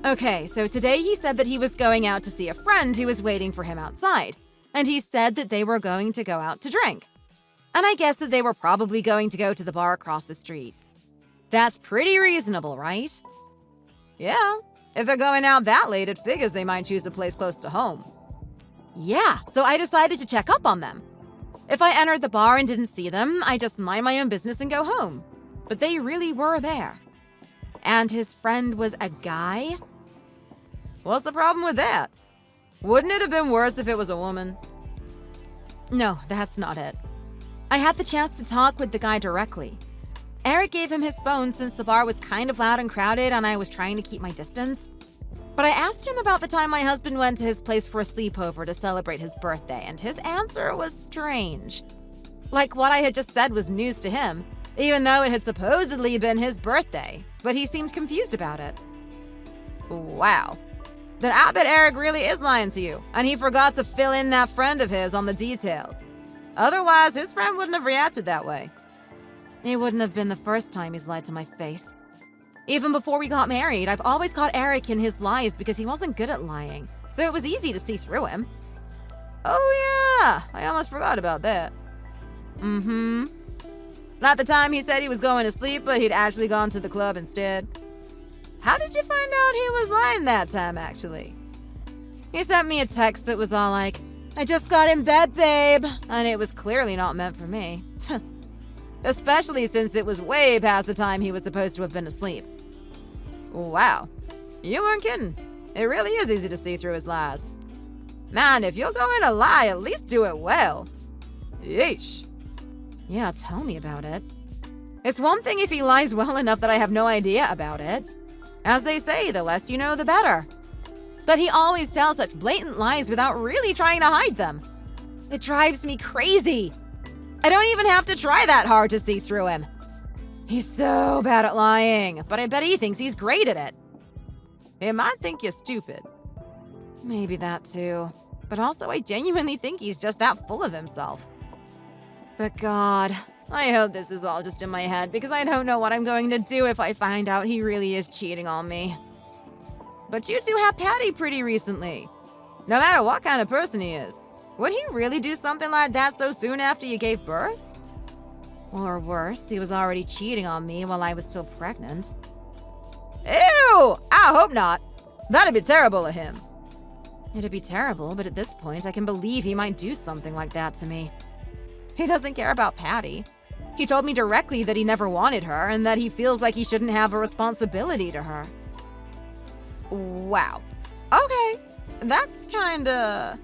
Okay, so today he said that he was going out to see a friend who was waiting for him outside. And he said that they were going to go out to drink. And I guess that they were probably going to go to the bar across the street. That's pretty reasonable, right? Yeah, if they're going out that late, it figures they might choose a place close to home. Yeah, so I decided to check up on them. If I entered the bar and didn't see them, I just mind my own business and go home. But they really were there. And his friend was a guy? What's the problem with that? Wouldn't it have been worse if it was a woman? No, that's not it. I had the chance to talk with the guy directly. Eric gave him his phone since the bar was kind of loud and crowded and I was trying to keep my distance. But I asked him about the time my husband went to his place for a sleepover to celebrate his birthday, and his answer was strange. Like what I had just said was news to him, even though it had supposedly been his birthday, but he seemed confused about it. Wow. Then I bet Eric really is lying to you, and he forgot to fill in that friend of his on the details. Otherwise, his friend wouldn't have reacted that way. It wouldn't have been the first time he's lied to my face. Even before we got married, I've always caught Eric in his lies because he wasn't good at lying, so it was easy to see through him. Oh yeah, I almost forgot about that. Mm-hmm. Not the time he said he was going to sleep, but he'd actually gone to the club instead. How did you find out he was lying that time, actually? He sent me a text that was all like, "I just got in bed, babe," and it was clearly not meant for me. especially since it was way past the time he was supposed to have been asleep. Wow, you weren't kidding. It really is easy to see through his lies. Man, if you're going to lie, at least do it well. Yeesh. Yeah, tell me about it. It's one thing if he lies well enough that I have no idea about it. As they say, the less you know, the better. But he always tells such blatant lies without really trying to hide them. It drives me crazy. I don't even have to try that hard to see through him. He's so bad at lying, but I bet he thinks he's great at it. He might think you're stupid. Maybe that too. But also I genuinely think he's just that full of himself. But God, I hope this is all just in my head because I don't know what I'm going to do if I find out he really is cheating on me. But you two had Patty pretty recently. No matter what kind of person he is, would he really do something like that so soon after you gave birth? Or worse, he was already cheating on me while I was still pregnant. Ew! I hope not. That'd be terrible of him. It'd be terrible, but at this point, I can believe he might do something like that to me. He doesn't care about Patty. He told me directly that he never wanted her and that he feels like he shouldn't have a responsibility to her. Wow. Okay. That's kinda...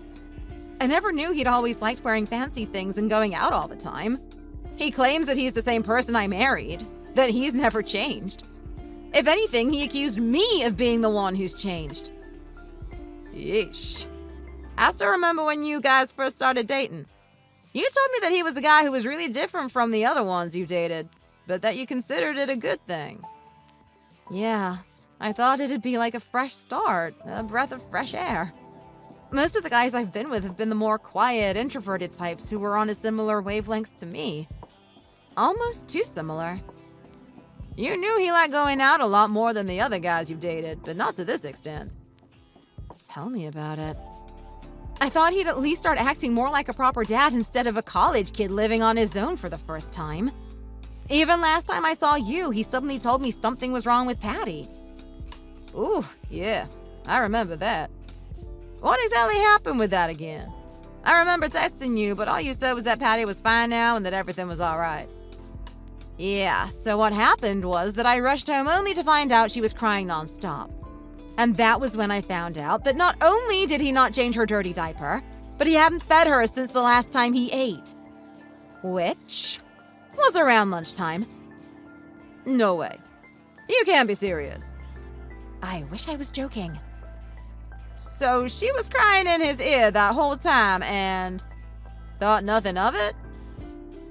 I never knew he'd always liked wearing fancy things and going out all the time. He claims that he's the same person I married, that he's never changed. If anything, he accused me of being the one who's changed. Yeesh. I still remember when you guys first started dating. You told me that he was a guy who was really different from the other ones you dated, but that you considered it a good thing. Yeah, I thought it'd be like a fresh start, a breath of fresh air. Most of the guys I've been with have been the more quiet, introverted types who were on a similar wavelength to me. Almost too similar. You knew he liked going out a lot more than the other guys you've dated, but not to this extent. Tell me about it. I thought he'd at least start acting more like a proper dad instead of a college kid living on his own for the first time. Even last time I saw you, he suddenly told me something was wrong with Patty. Ooh, yeah, I remember that. What exactly happened with that again? I remember texting you, but all you said was that Patty was fine now and that everything was all right. Yeah, so what happened was that I rushed home only to find out she was crying nonstop. And that was when I found out that not only did he not change her dirty diaper, but he hadn't fed her since the last time he ate. Which was around lunchtime. No way. You can't be serious. I wish I was joking. So she was crying in his ear that whole time and thought nothing of it?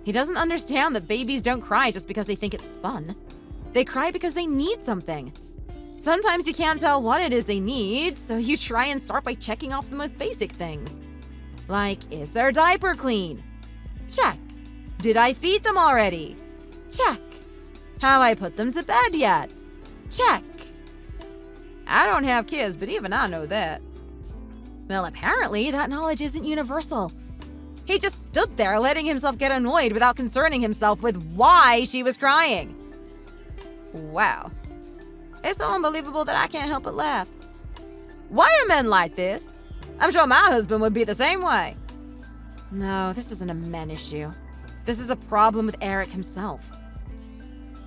He doesn't understand that babies don't cry just because they think it's fun. They cry because they need something. Sometimes you can't tell what it is they need, so you try and start by checking off the most basic things. Like, is their diaper clean? Check. Did I feed them already? Check. Have I put them to bed yet? Check. I don't have kids, but even I know that. Well, apparently that knowledge isn't universal. He just stood there letting himself get annoyed without concerning himself with why she was crying. Wow. It's so unbelievable that I can't help but laugh. Why are men like this? I'm sure my husband would be the same way. No, this isn't a men issue. This is a problem with Eric himself.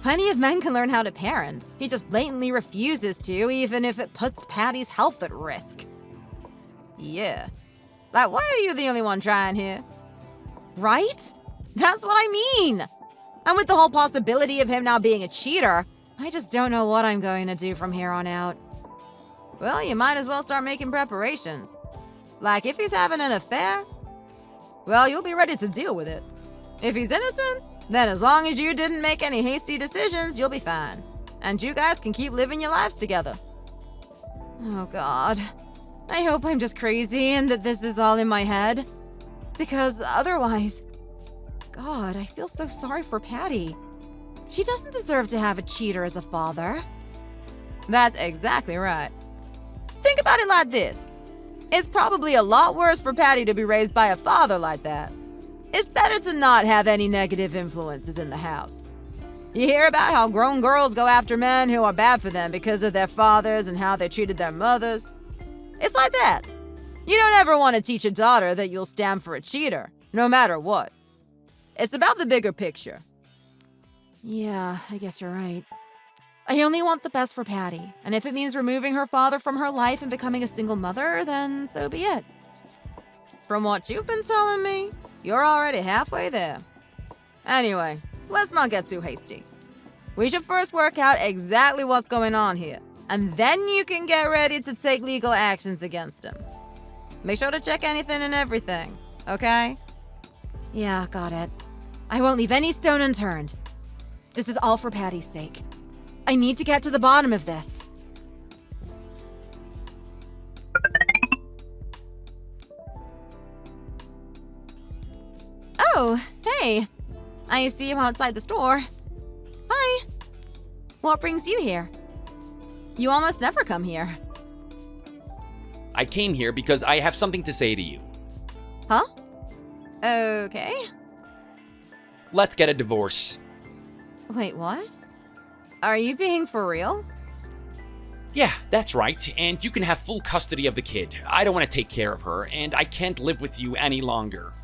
Plenty of men can learn how to parent. He just blatantly refuses to, even if it puts Patty's health at risk. Yeah. Like, why are you the only one trying here? Right? That's what I mean. And with the whole possibility of him now being a cheater, I just don't know what I'm going to do from here on out. Well, you might as well start making preparations. Like, if he's having an affair, well, you'll be ready to deal with it. If he's innocent, then as long as you didn't make any hasty decisions, you'll be fine. And you guys can keep living your lives together. Oh, God. I hope I'm just crazy and that this is all in my head. Because otherwise... God, I feel so sorry for Patty. She doesn't deserve to have a cheater as a father. That's exactly right. Think about it like this. It's probably a lot worse for Patty to be raised by a father like that. It's better to not have any negative influences in the house. You hear about how grown girls go after men who are bad for them because of their fathers and how they treated their mothers. It's like that. You don't ever want to teach a daughter that you'll stand for a cheater, no matter what. It's about the bigger picture. Yeah, I guess you're right. I only want the best for Patty, and if it means removing her father from her life and becoming a single mother, then so be it. From what you've been telling me, you're already halfway there. Anyway, let's not get too hasty. We should first work out exactly what's going on here, and then you can get ready to take legal actions against him. Make sure to check anything and everything, okay? Yeah, got it. I won't leave any stone unturned. This is all for Patty's sake. I need to get to the bottom of this. Oh, hey. I see you outside the store. Hi. What brings you here? You almost never come here. I came here because I have something to say to you. Huh? Okay. Let's get a divorce. Wait, what? Are you being for real? Yeah, that's right, and you can have full custody of the kid. I don't want to take care of her, and I can't live with you any longer.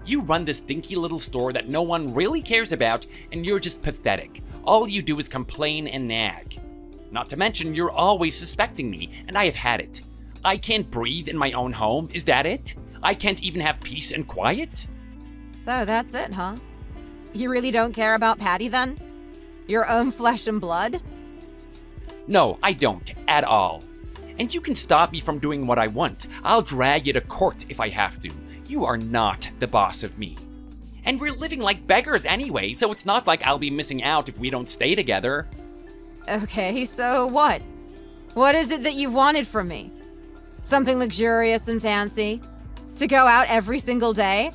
You run this dinky little store that no one really cares about, and you're just pathetic. All you do is complain and nag. Not to mention, you're always suspecting me, and I have had it. I can't breathe in my own home, is that it? I can't even have peace and quiet? So that's it, huh? You really don't care about Patty then? Your own flesh and blood? No, I don't, at all. And you can stop me from doing what I want. I'll drag you to court if I have to. You are not the boss of me. And we're living like beggars anyway, so it's not like I'll be missing out if we don't stay together. Okay, so what? What is it that you've wanted from me? Something luxurious and fancy? To go out every single day?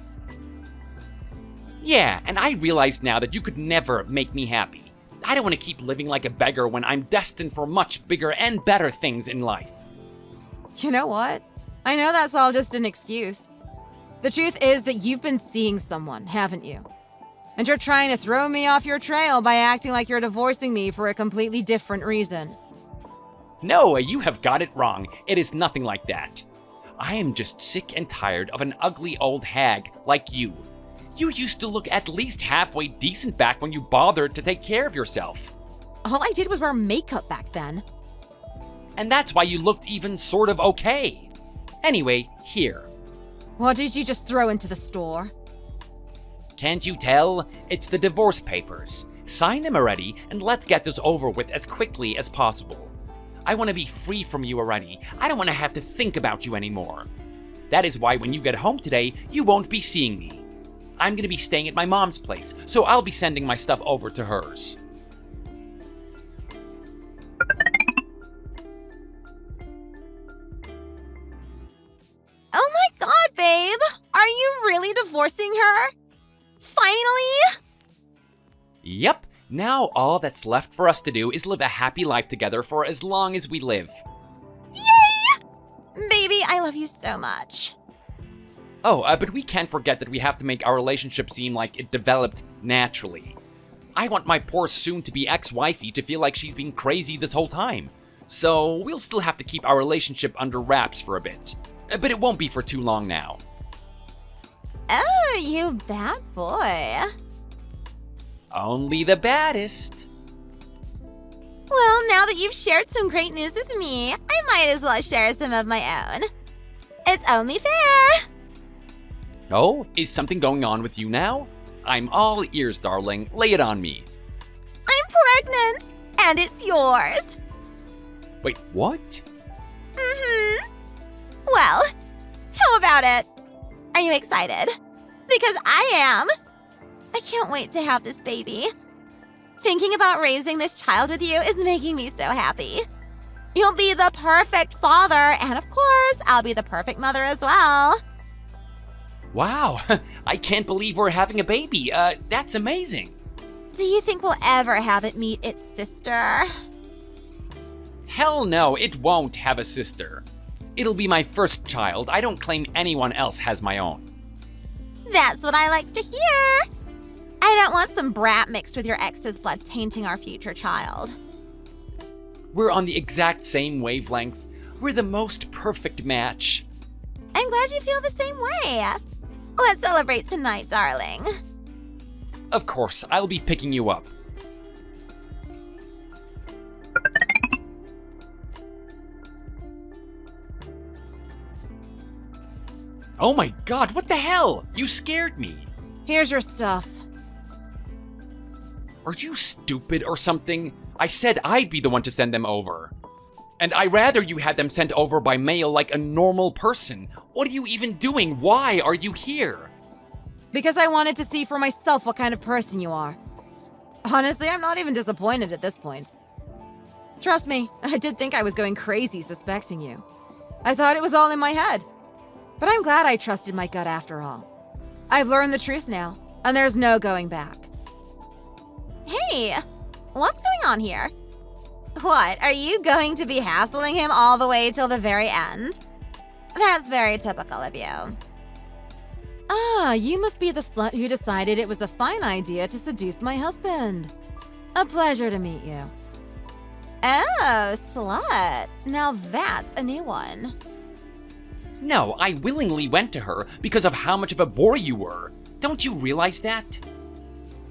Yeah, and I realize now that you could never make me happy. I don't want to keep living like a beggar when I'm destined for much bigger and better things in life. You know what? I know that's all just an excuse. The truth is that you've been seeing someone, haven't you? And you're trying to throw me off your trail by acting like you're divorcing me for a completely different reason. No, you have got it wrong. It is nothing like that. I am just sick and tired of an ugly old hag like you. You used to look at least halfway decent back when you bothered to take care of yourself. All I did was wear makeup back then. And that's why you looked even sort of okay. Anyway, here. What did you just throw into the store? Can't you tell? It's the divorce papers. Sign them already, and let's get this over with as quickly as possible. I want to be free from you already. I don't want to have to think about you anymore. That is why when you get home today, you won't be seeing me. I'm going to be staying at my mom's place, so I'll be sending my stuff over to hers. Oh my god, babe! Are you really divorcing her? Finally? Yep, now all that's left for us to do is live a happy life together for as long as we live. Yay! Baby, I love you so much. Oh, but we can't forget that we have to make our relationship seem like it developed naturally. I want my poor soon-to-be ex-wifey to feel like she's been crazy this whole time. So we'll still have to keep our relationship under wraps for a bit. But it won't be for too long now. Oh, you bad boy. Only the baddest. Well, now that you've shared some great news with me, I might as well share some of my own. It's only fair. Oh, is something going on with you now? I'm all ears, darling. Lay it on me. I'm pregnant, and it's yours. Wait, what? Mm-hmm. Well, how about it? Are you excited? Because I am. I can't wait to have this baby. Thinking about raising this child with you is making me so happy. You'll be the perfect father, and of course, I'll be the perfect mother as well. Wow, I can't believe we're having a baby. That's amazing. Do you think we'll ever have it meet its sister? Hell no, it won't have a sister. It'll be my first child. I don't claim anyone else has my own. That's what I like to hear. I don't want some brat mixed with your ex's blood tainting our future child. We're on the exact same wavelength. We're the most perfect match. I'm glad you feel the same way. Let's celebrate tonight, darling. Of course, I'll be picking you up. Oh my god, what the hell? You scared me. Here's your stuff. Are you stupid or something? I said I'd be the one to send them over. And I rather you had them sent over by mail like a normal person. What are you even doing? Why are you here? Because I wanted to see for myself what kind of person you are. Honestly, I'm not even disappointed at this point. Trust me, I did think I was going crazy suspecting you. I thought it was all in my head. But I'm glad I trusted my gut after all. I've learned the truth now, and there's no going back. Hey, what's going on here? What, are you going to be hassling him all the way till the very end? That's very typical of you. Ah, you must be the slut who decided it was a fine idea to seduce my husband. A pleasure to meet you. Oh, slut. Now that's a new one. No, I willingly went to her because of how much of a bore you were. Don't you realize that?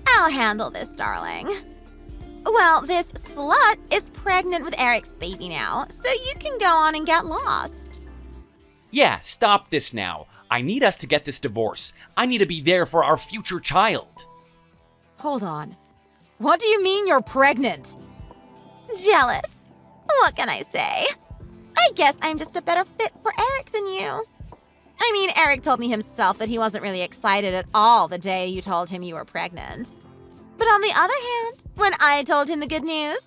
I'll handle this, darling. Well, this slut is pregnant with Eric's baby now, so you can go on and get lost. Yeah, stop this now. I need us to get this divorce. I need to be there for our future child. Hold on. What do you mean you're pregnant? Jealous. What can I say? I guess I'm just a better fit for Eric than you. I mean, Eric told me himself that he wasn't really excited at all the day you told him you were pregnant. But on the other hand, when I told him the good news,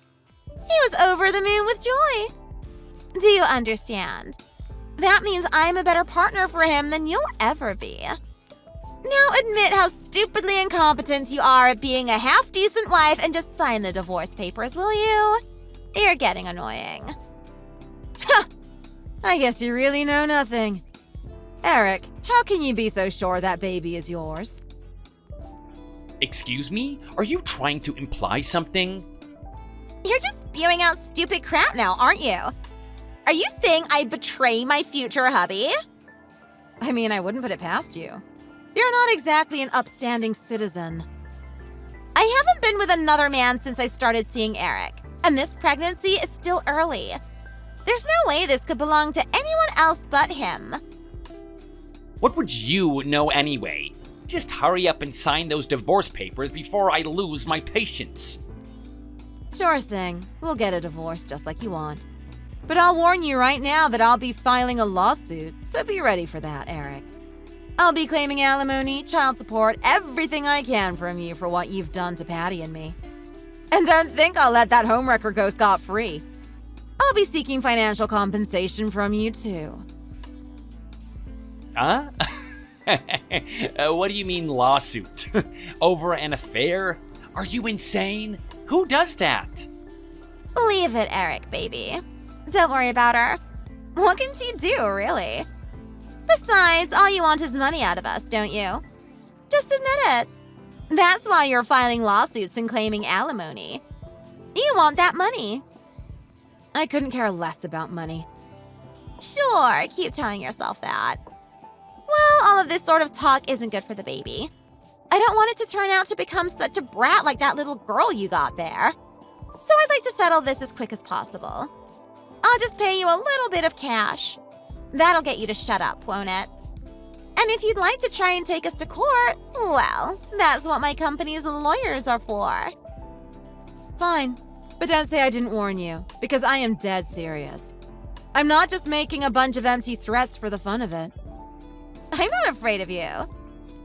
he was over the moon with joy. Do you understand? That means I'm a better partner for him than you'll ever be. Now admit how stupidly incompetent you are at being a half-decent wife and just sign the divorce papers, will you? You're getting annoying. I guess you really know nothing. Eric, how can you be so sure that baby is yours? Excuse me? Are you trying to imply something? You're just spewing out stupid crap now, aren't you? Are you saying I'd betray my future hubby? I mean, I wouldn't put it past you. You're not exactly an upstanding citizen. I haven't been with another man since I started seeing Eric, and this pregnancy is still early. There's no way this could belong to anyone else but him. What would you know anyway? Just hurry up and sign those divorce papers before I lose my patience. Sure thing. We'll get a divorce just like you want. But I'll warn you right now that I'll be filing a lawsuit, so be ready for that, Eric. I'll be claiming alimony, child support, everything I can from you for what you've done to Patty and me. And don't think I'll let that homewrecker go scot-free. I'll be seeking financial compensation from you, too. Huh? What do you mean lawsuit? Over an affair? Are you insane? Who does that? Leave it, Eric, baby. Don't worry about her. What can she do, really? Besides, all you want is money out of us, don't you? Just admit it. That's why you're filing lawsuits and claiming alimony. You want that money. I couldn't care less about money. Sure, keep telling yourself that. Well, all of this sort of talk isn't good for the baby. I don't want it to turn out to become such a brat like that little girl you got there. So I'd like to settle this as quick as possible. I'll just pay you a little bit of cash. That'll get you to shut up, won't it? And if you'd like to try and take us to court, well, that's what my company's lawyers are for. Fine, but don't say I didn't warn you, because I am dead serious. I'm not just making a bunch of empty threats for the fun of it. I'm not afraid of you.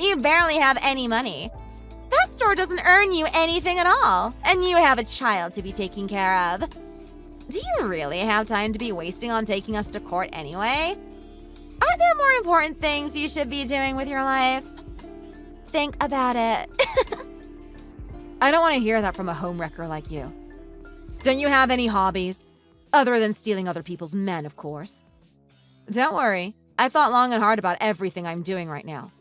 You barely have any money. That store doesn't earn you anything at all, and you have a child to be taking care of. Do you really have time to be wasting on taking us to court anyway? Aren't there more important things you should be doing with your life? Think about it. I don't want to hear that from a homewrecker like you. Don't you have any hobbies? Other than stealing other people's men, of course. Don't worry. I've thought long and hard about everything I'm doing right now.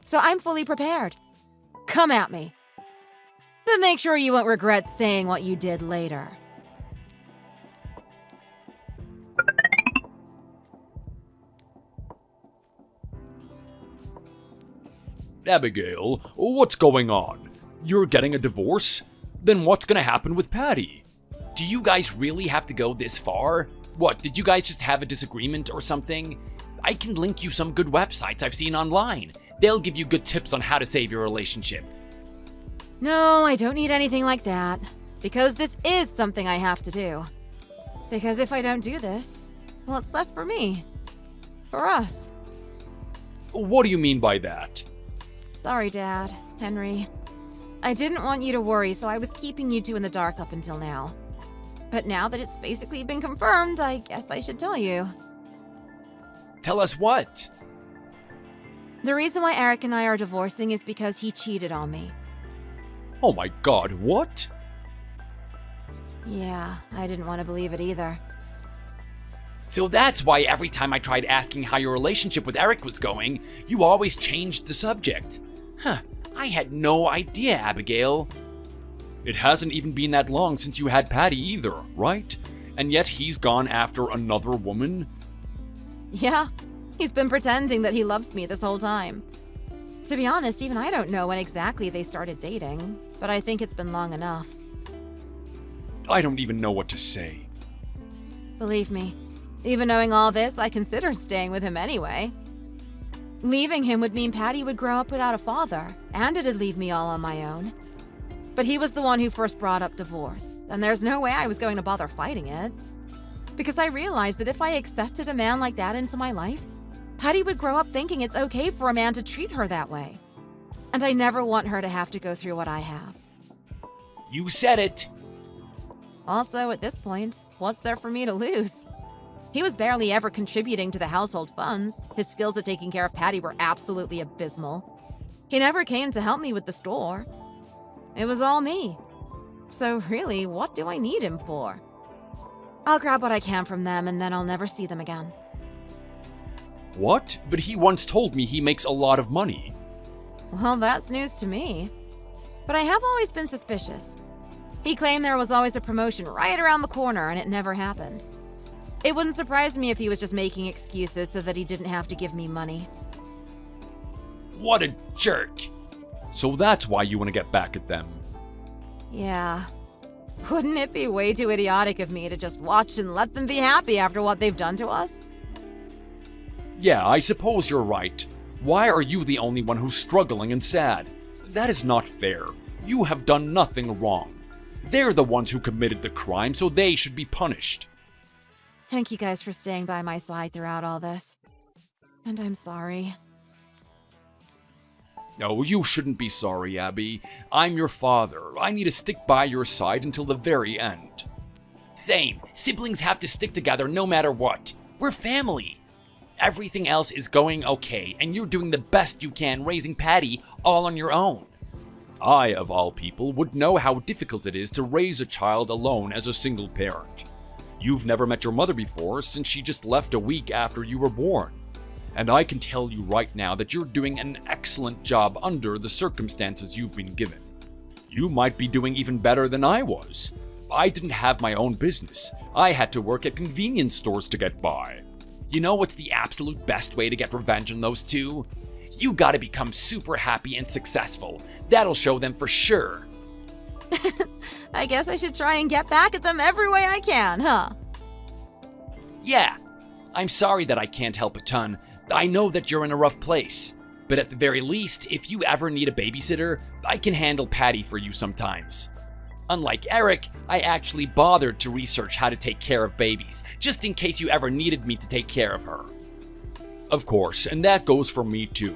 So I'm fully prepared. Come at me. But make sure you won't regret saying what you did later. Abigail, what's going on? You're getting a divorce? Then what's gonna happen with Patty? Do you guys really have to go this far? What, did you guys just have a disagreement or something? I can link you some good websites I've seen online. They'll give you good tips on how to save your relationship. No, I don't need anything like that. Because this is something I have to do. Because if I don't do this, what's left for me? For us. What do you mean by that? Sorry, Dad, Henry. I didn't want you to worry, so I was keeping you two in the dark up until now. But now that it's basically been confirmed, I guess I should tell you. Tell us what? The reason why Eric and I are divorcing is because he cheated on me. Oh my god, what? Yeah, I didn't want to believe it either. So that's why every time I tried asking how your relationship with Eric was going, you always changed the subject. Huh, I had no idea, Abigail. It hasn't even been that long since you had Patty either, right? And yet he's gone after another woman? Yeah, he's been pretending that he loves me this whole time. To be honest, even I don't know when exactly they started dating, but I think it's been long enough. I don't even know what to say. Believe me, even knowing all this, I considered staying with him anyway. Leaving him would mean Patty would grow up without a father, and it'd leave me all on my own. But he was the one who first brought up divorce, and there's no way I was going to bother fighting it. Because I realized that if I accepted a man like that into my life, Patty would grow up thinking it's okay for a man to treat her that way. And I never want her to have to go through what I have. You said it. Also, at this point, what's there for me to lose? He was barely ever contributing to the household funds. His skills at taking care of Patty were absolutely abysmal. He never came to help me with the store. It was all me. So really, what do I need him for? I'll grab what I can from them and then I'll never see them again. What? But he once told me he makes a lot of money. Well, that's news to me. But I have always been suspicious. He claimed there was always a promotion right around the corner and it never happened. It wouldn't surprise me if he was just making excuses so that he didn't have to give me money. What a jerk. So that's why you want to get back at them. Yeah. Wouldn't it be way too idiotic of me to just watch and let them be happy after what they've done to us? Yeah, I suppose you're right. Why are you the only one who's struggling and sad? That is not fair. You have done nothing wrong. They're the ones who committed the crime, so they should be punished. Thank you guys for staying by my side throughout all this. And I'm sorry. No, you shouldn't be sorry, Abby. I'm your father. I need to stick by your side until the very end. Same. Siblings have to stick together no matter what. We're family. Everything else is going okay, and you're doing the best you can raising Patty all on your own. I, of all people, would know how difficult it is to raise a child alone as a single parent. You've never met your mother before since she just left a week after you were born. And I can tell you right now that you're doing an excellent job under the circumstances you've been given. You might be doing even better than I was. I didn't have my own business. I had to work at convenience stores to get by. You know what's the absolute best way to get revenge on those two? You gotta become super happy and successful. That'll show them for sure. I guess I should try and get back at them every way I can, huh? Yeah. I'm sorry that I can't help a ton. I know that you're in a rough place. But at the very least, if you ever need a babysitter, I can handle Patty for you sometimes. Unlike Eric, I actually bothered to research how to take care of babies, just in case you ever needed me to take care of her. Of course, and that goes for me too.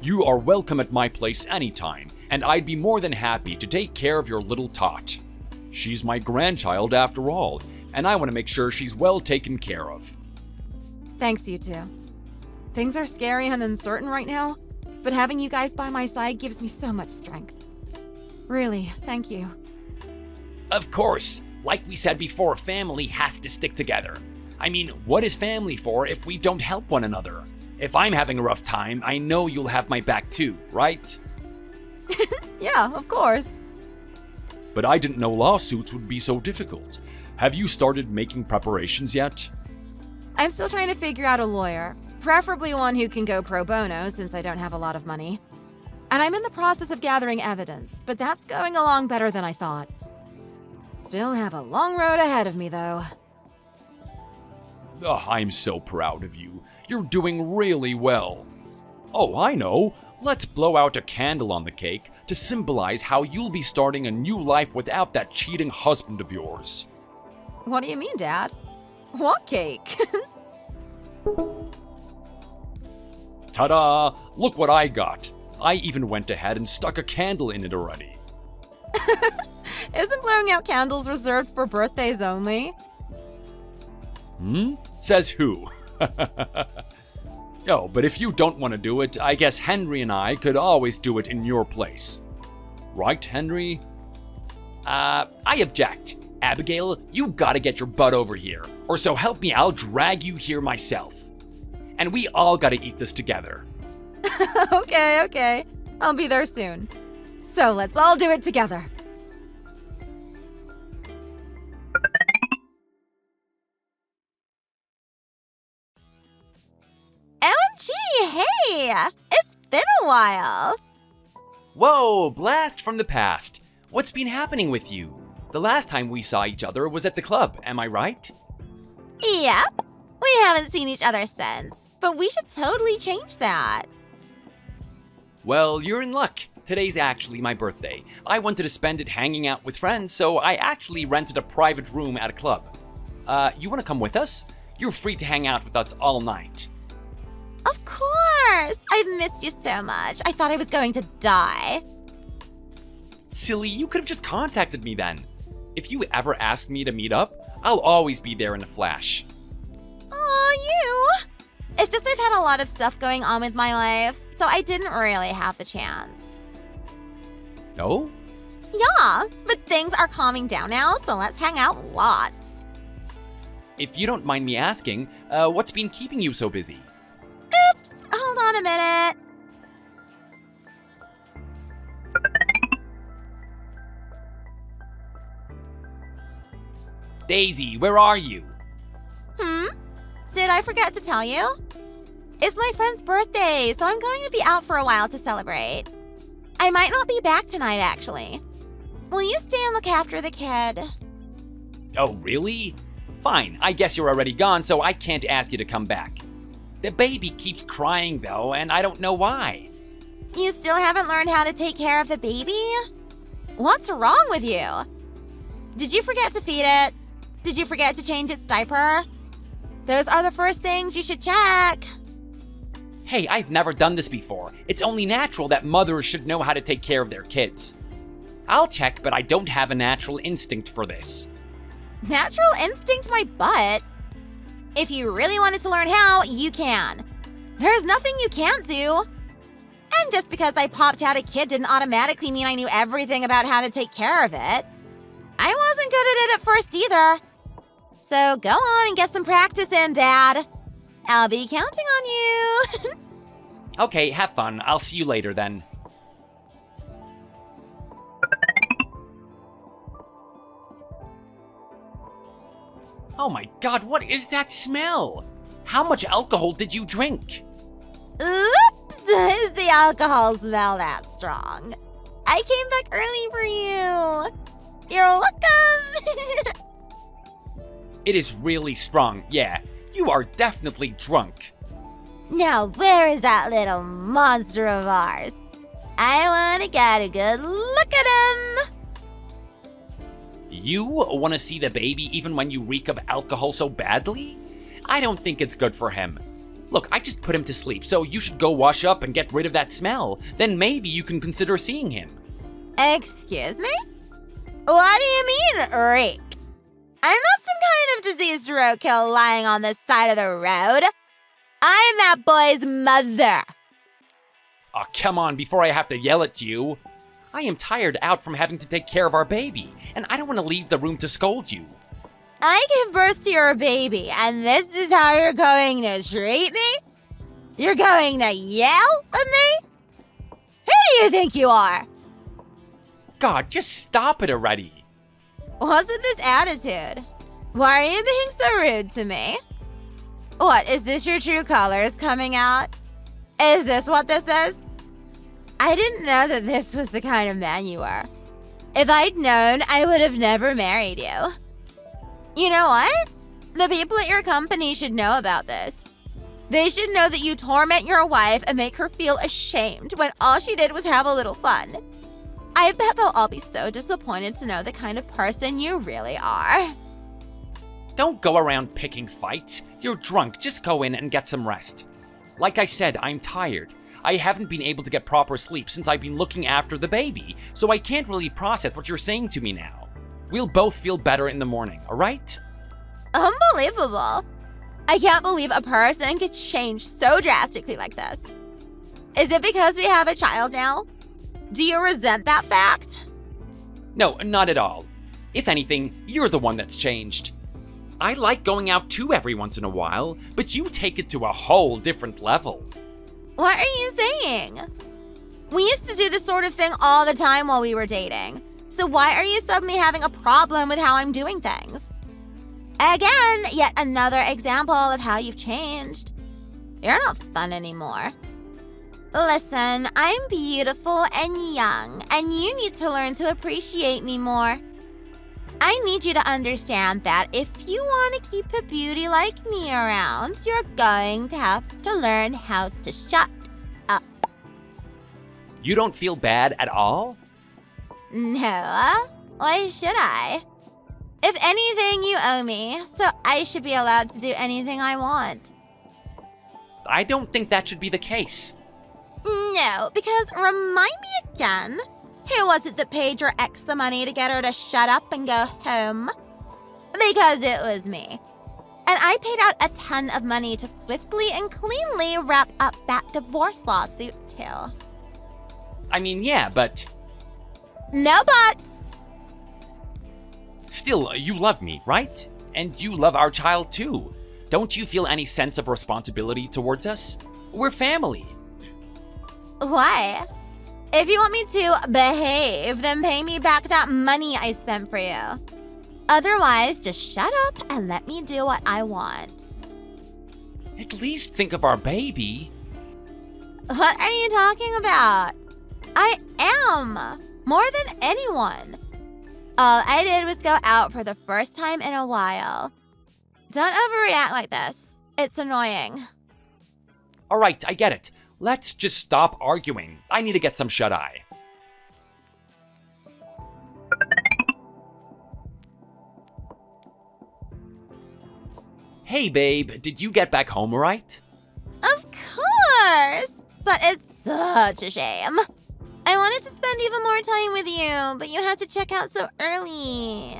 You are welcome at my place anytime, and I'd be more than happy to take care of your little tot. She's my grandchild after all, and I want to make sure she's well taken care of. Thanks, you two. Things are scary and uncertain right now, but having you guys by my side gives me so much strength. Really, thank you. Of course. Like we said before, family has to stick together. I mean, what is family for if we don't help one another? If I'm having a rough time, I know you'll have my back too, right? Yeah, of course. But I didn't know lawsuits would be so difficult. Have you started making preparations yet? I'm still trying to figure out a lawyer, preferably one who can go pro bono since I don't have a lot of money. And I'm in the process of gathering evidence, but that's going along better than I thought. Still have a long road ahead of me, though. Oh, I'm so proud of you. You're doing really well. Oh, I know. Let's blow out a candle on the cake to symbolize how you'll be starting a new life without that cheating husband of yours. What do you mean, Dad? What cake? Ta-da! Look what I got. I even went ahead and stuck a candle in it already. Isn't blowing out candles reserved for birthdays only? Says who? Oh, but if you don't want to do it, I guess Henry and I could always do it in your place. Right, Henry? I object. Abigail, you gotta get your butt over here, or so help me, I'll drag you here myself. And we all gotta eat this together. Okay. I'll be there soon. So let's all do it together. OMG, hey! It's been a while. Whoa, blast from the past. What's been happening with you? The last time we saw each other was at the club, am I right? Yep. We haven't seen each other since, but we should totally change that. Well, you're in luck. Today's actually my birthday. I wanted to spend it hanging out with friends, so I actually rented a private room at a club. You wanna come with us? You're free to hang out with us all night. Of course! I've missed you so much. I thought I was going to die. Silly, you could have just contacted me then. If you ever asked me to meet up, I'll always be there in a flash. Aw, you! It's just I've had a lot of stuff going on with my life, so I didn't really have the chance. No? Yeah, but things are calming down now, so let's hang out lots. If you don't mind me asking, what's been keeping you so busy? Oops, hold on a minute. Daisy, where are you? Did I forget to tell you? It's my friend's birthday, so I'm going to be out for a while to celebrate. I might not be back tonight, actually. Will you stay and look after the kid? Oh, really? Fine, I guess you're already gone, so I can't ask you to come back. The baby keeps crying, though, and I don't know why. You still haven't learned how to take care of the baby? What's wrong with you? Did you forget to feed it? Did you forget to change its diaper? Those are the first things you should check. Hey, I've never done this before. It's only natural that mothers should know how to take care of their kids. I'll check, but I don't have a natural instinct for this. Natural instinct my butt. If you really wanted to learn how, you can. There's nothing you can't do. And just because I popped out a kid didn't automatically mean I knew everything about how to take care of it. I wasn't good at it at first either. So go on and get some practice in, Dad. I'll be counting on you. Okay, have fun. I'll see you later then. Oh my god, what is that smell? How much alcohol did you drink? Oops, is the alcohol smell that strong? I came back early for you. You're welcome. It is really strong, yeah. You are definitely drunk. Now where is that little monster of ours? I want to get a good look at him. You want to see the baby even when you reek of alcohol so badly? I don't think it's good for him. Look, I just put him to sleep, so you should go wash up and get rid of that smell. Then maybe you can consider seeing him. Excuse me? What do you mean, reek? I'm not some kind of diseased roadkill lying on the side of the road. I'm that boy's mother. Oh, come on, before I have to yell at you. I am tired out from having to take care of our baby, and I don't want to leave the room to scold you. I gave birth to your baby, and this is how you're going to treat me? You're going to yell at me? Who do you think you are? God, just stop it already. What's with this attitude? Why are you being so rude to me? What, is this your true colors coming out? Is this what this is? I didn't know that this was the kind of man you were. If I'd known, I would have never married you. You know what? The people at your company should know about this. They should know that you torment your wife and make her feel ashamed when all she did was have a little fun. I bet they'll all be so disappointed to know the kind of person you really are. Don't go around picking fights. You're drunk. Just go in and get some rest. Like I said, I'm tired. I haven't been able to get proper sleep since I've been looking after the baby, so I can't really process what you're saying to me now. We'll both feel better in the morning, alright? Unbelievable. I can't believe a person could change so drastically like this. Is it because we have a child now? Do you resent that fact? No, not at all. If anything, you're the one that's changed. I like going out too every once in a while, but you take it to a whole different level. What are you saying? We used to do this sort of thing all the time while we were dating. So why are you suddenly having a problem with how I'm doing things? Again, yet another example of how you've changed. You're not fun anymore. Listen, I'm beautiful and young, and you need to learn to appreciate me more. I need you to understand that if you want to keep a beauty like me around, you're going to have to learn how to shut up. You don't feel bad at all? No, why should I? If anything, you owe me, so I should be allowed to do anything I want. I don't think that should be the case. No, because remind me again, who was it that paid your ex the money to get her to shut up and go home? Because it was me. And I paid out a ton of money to swiftly and cleanly wrap up that divorce lawsuit, too. I mean, yeah, but No buts! still, you love me, right? And you love our child too. Don't you feel any sense of responsibility towards us? We're family. Why? If you want me to behave, then pay me back that money I spent for you. Otherwise, just shut up and let me do what I want. At least think of our baby. What are you talking about? I am. More than anyone. All I did was go out for the first time in a while. Don't overreact like this. It's annoying. All right, I get it. Let's just stop arguing. I need to get some shut-eye. Hey, babe, did you get back home all right? Of course! But it's such a shame. I wanted to spend even more time with you, but you had to check out so early.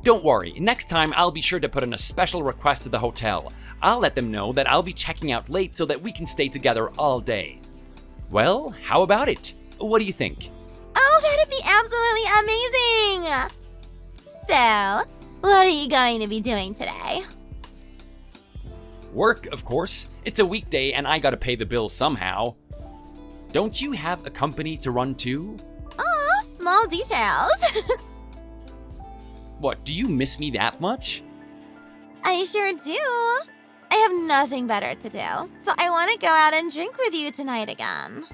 Don't worry, next time I'll be sure to put in a special request to the hotel. I'll let them know that I'll be checking out late so that we can stay together all day. Well, how about it? What do you think? Oh, that'd be absolutely amazing! So, what are you going to be doing today? Work, of course. It's a weekday and I gotta pay the bills somehow. Don't you have a company to run too? Oh, small details. What, do you miss me that much? I sure do. I have nothing better to do, so I want to go out and drink with you tonight again.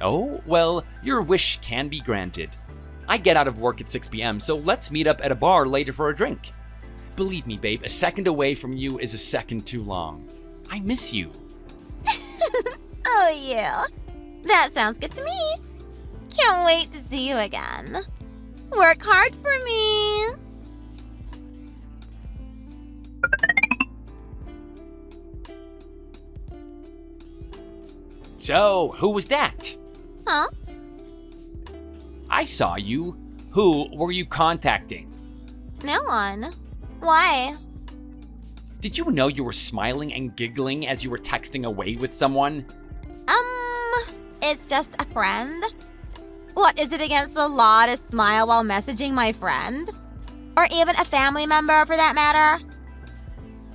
Oh, well, your wish can be granted. I get out of work at 6 p.m., so let's meet up at a bar later for a drink. Believe me, babe, a second away from you is a second too long. I miss you. Oh, yeah. That sounds good to me. Can't wait to see you again. Work hard for me. So, who was that? Huh? I saw you. Who were you contacting? No one. Why? Did you know you were smiling and giggling as you were texting away with someone? It's just a friend. What, is it against the law to smile while messaging my friend? Or even a family member for that matter?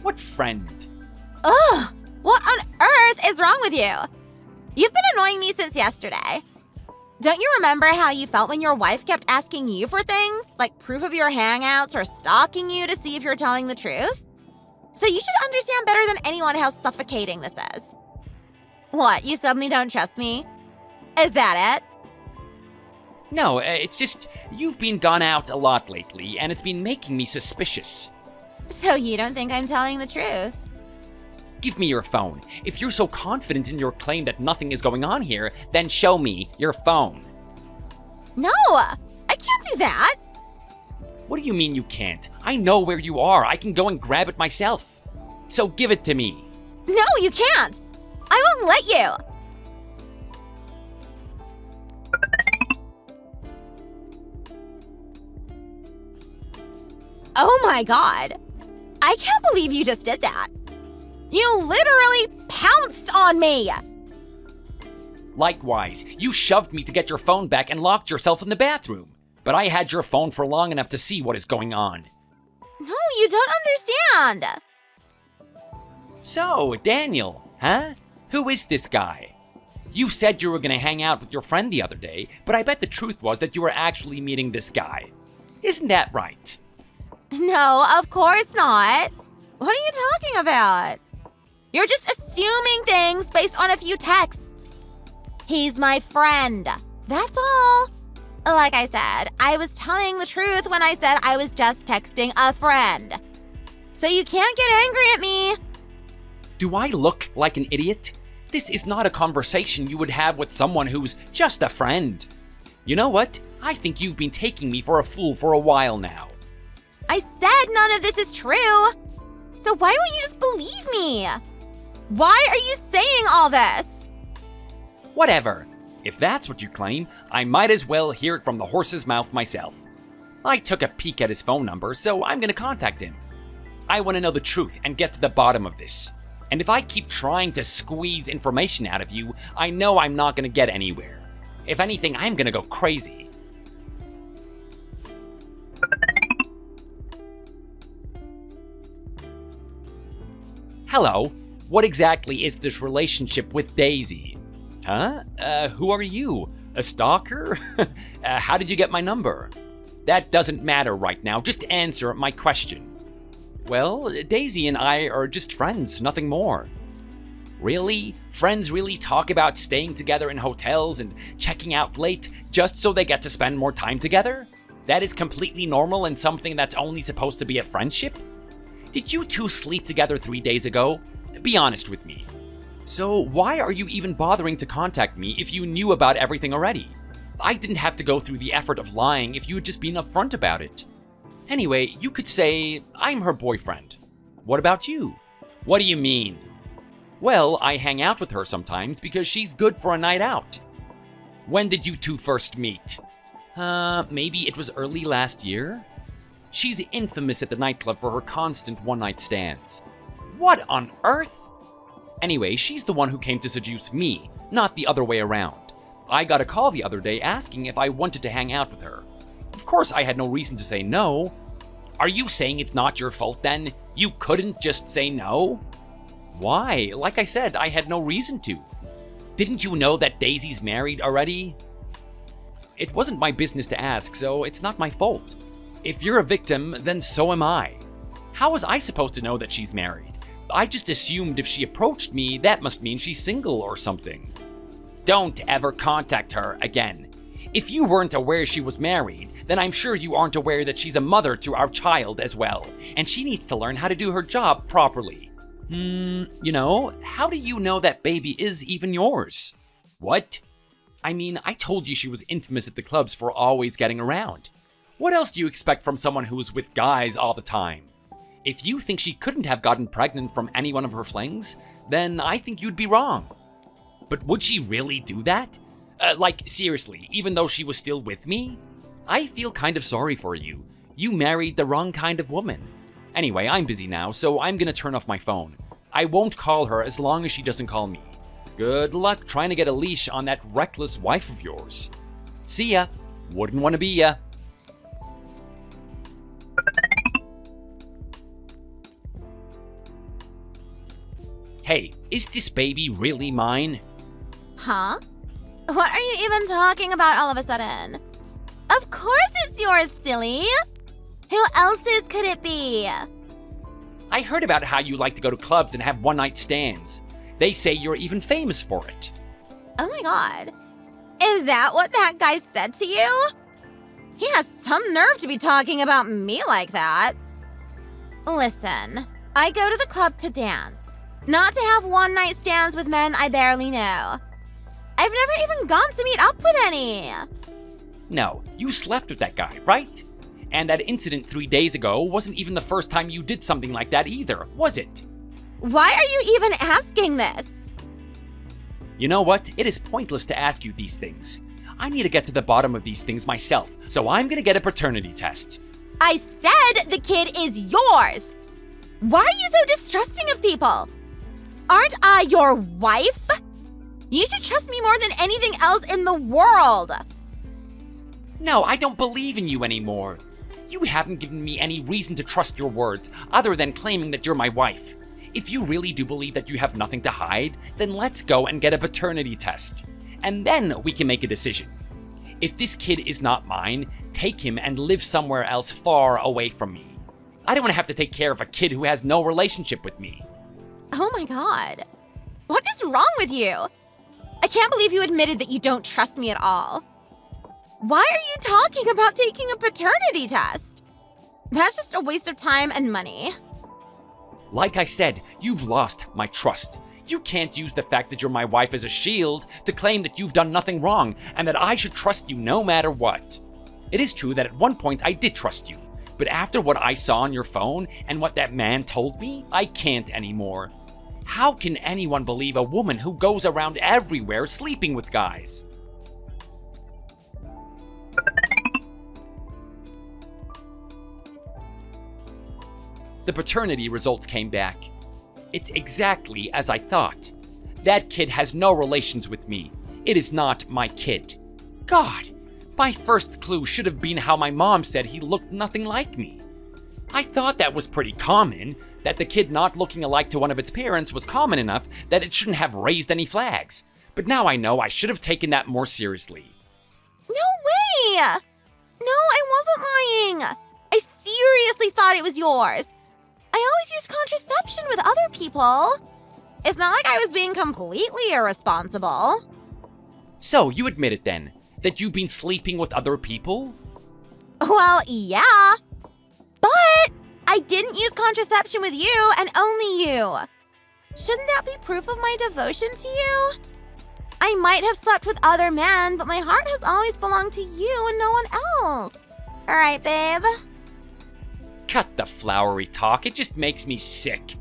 What friend? Ugh! What on earth is wrong with you? You've been annoying me since yesterday. Don't you remember how you felt when your wife kept asking you for things, like proof of your hangouts or stalking you to see if you're telling the truth? So you should understand better than anyone how suffocating this is. What, you suddenly don't trust me? Is that it? No, it's just you've been gone out a lot lately, and it's been making me suspicious. So you don't think I'm telling the truth? Give me your phone. If you're so confident in your claim that nothing is going on here, then show me your phone. No, I can't do that. What do you mean you can't? I know where you are. I can go and grab it myself. So give it to me. No, you can't. I won't let you. Oh my god. I can't believe you just did that. You literally pounced on me. Likewise, you shoved me to get your phone back and locked yourself in the bathroom. But I had your phone for long enough to see what is going on. No, you don't understand. So, Daniel, huh? Who is this guy? You said you were gonna hang out with your friend the other day, but I bet the truth was that you were actually meeting this guy. Isn't that right? No, of course not. What are you talking about? You're just assuming things based on a few texts. He's my friend. That's all. Like I said, I was telling the truth when I said I was just texting a friend. So you can't get angry at me. Do I look like an idiot? This is not a conversation you would have with someone who's just a friend. You know what? I think you've been taking me for a fool for a while now. I said none of this is true. So why won't you just believe me? Why are you saying all this? Whatever. If that's what you claim, I might as well hear it from the horse's mouth myself. I took a peek at his phone number, so I'm gonna contact him. I want to know the truth and get to the bottom of this. And if I keep trying to squeeze information out of you, I know I'm not gonna get anywhere. If anything, I'm gonna go crazy. Hello. What exactly is this relationship with Daisy? Huh? Who are you? A stalker? How did you get my number? That doesn't matter right now. Just answer my question. Well, Daisy and I are just friends, nothing more. Really? Friends really talk about staying together in hotels and checking out late just so they get to spend more time together? That is completely normal and something that's only supposed to be a friendship? Did you two sleep together 3 days ago? Be honest with me. So why are you even bothering to contact me if you knew about everything already? I didn't have to go through the effort of lying if you had just been upfront about it. Anyway, you could say, I'm her boyfriend. What about you? What do you mean? Well, I hang out with her sometimes because she's good for a night out. When did you two first meet? Maybe it was early last year? She's infamous at the nightclub for her constant one-night stands. What on earth? Anyway, she's the one who came to seduce me, not the other way around. I got a call the other day asking if I wanted to hang out with her. Of course, I had no reason to say no. Are you saying it's not your fault then? You couldn't just say no? Why? Like I said, I had no reason to. Didn't you know that Daisy's married already? It wasn't my business to ask, so it's not my fault. If you're a victim, then so am I. How was I supposed to know that she's married? I just assumed if she approached me, that must mean she's single or something. Don't ever contact her again. If you weren't aware she was married, then I'm sure you aren't aware that she's a mother to our child as well, and she needs to learn how to do her job properly. How do you know that baby is even yours? What? I mean, I told you she was infamous at the clubs for always getting around. What else do you expect from someone who's with guys all the time? If you think she couldn't have gotten pregnant from any one of her flings, then I think you'd be wrong. But would she really do that? Seriously, even though she was still with me? I feel kind of sorry for you. You married the wrong kind of woman. Anyway, I'm busy now, so I'm gonna turn off my phone. I won't call her as long as she doesn't call me. Good luck trying to get a leash on that reckless wife of yours. See ya. Wouldn't want to be ya. Hey, is this baby really mine? Huh? What are you even talking about all of a sudden? Of course it's yours, silly! Who else's could it be? I heard about how you like to go to clubs and have one-night stands. They say you're even famous for it. Oh my god. Is that what that guy said to you? He has some nerve to be talking about me like that. Listen, I go to the club to dance, not to have one-night stands with men I barely know. I've never even gone to meet up with any. No, you slept with that guy, right? And that incident 3 days ago wasn't even the first time you did something like that either, was it? Why are you even asking this? You know what? It is pointless to ask you these things. I need to get to the bottom of these things myself, so I'm gonna get a paternity test. I said the kid is yours. Why are you so distrusting of people? Aren't I your wife? You should trust me more than anything else in the world. No, I don't believe in you anymore. You haven't given me any reason to trust your words, other than claiming that you're my wife. If you really do believe that you have nothing to hide, then let's go and get a paternity test. And then we can make a decision. If this kid is not mine, take him and live somewhere else far away from me. I don't want to have to take care of a kid who has no relationship with me. Oh my god. What is wrong with you? I can't believe you admitted that you don't trust me at all. Why are you talking about taking a paternity test? That's just a waste of time and money. Like I said, you've lost my trust. You can't use the fact that you're my wife as a shield to claim that you've done nothing wrong and that I should trust you no matter what. It is true that at one point I did trust you, but after what I saw on your phone and what that man told me, I can't anymore. How can anyone believe a woman who goes around everywhere sleeping with guys? The paternity results came back. It's exactly as I thought. That kid has no relations with me. It is not my kid. God, my first clue should have been how my mom said he looked nothing like me. I thought that was pretty common, that the kid not looking alike to one of its parents was common enough that it shouldn't have raised any flags. But now I know I should have taken that more seriously. No way! No, I wasn't lying. I seriously thought it was yours. I always used contraception with other people. It's not like I was being completely irresponsible. So, you admit it then, that you've been sleeping with other people? Well, yeah. But I didn't use contraception with you and only you. Shouldn't that be proof of my devotion to you? I might have slept with other men, but my heart has always belonged to you and no one else. All right, babe. Cut the flowery talk, it just makes me sick.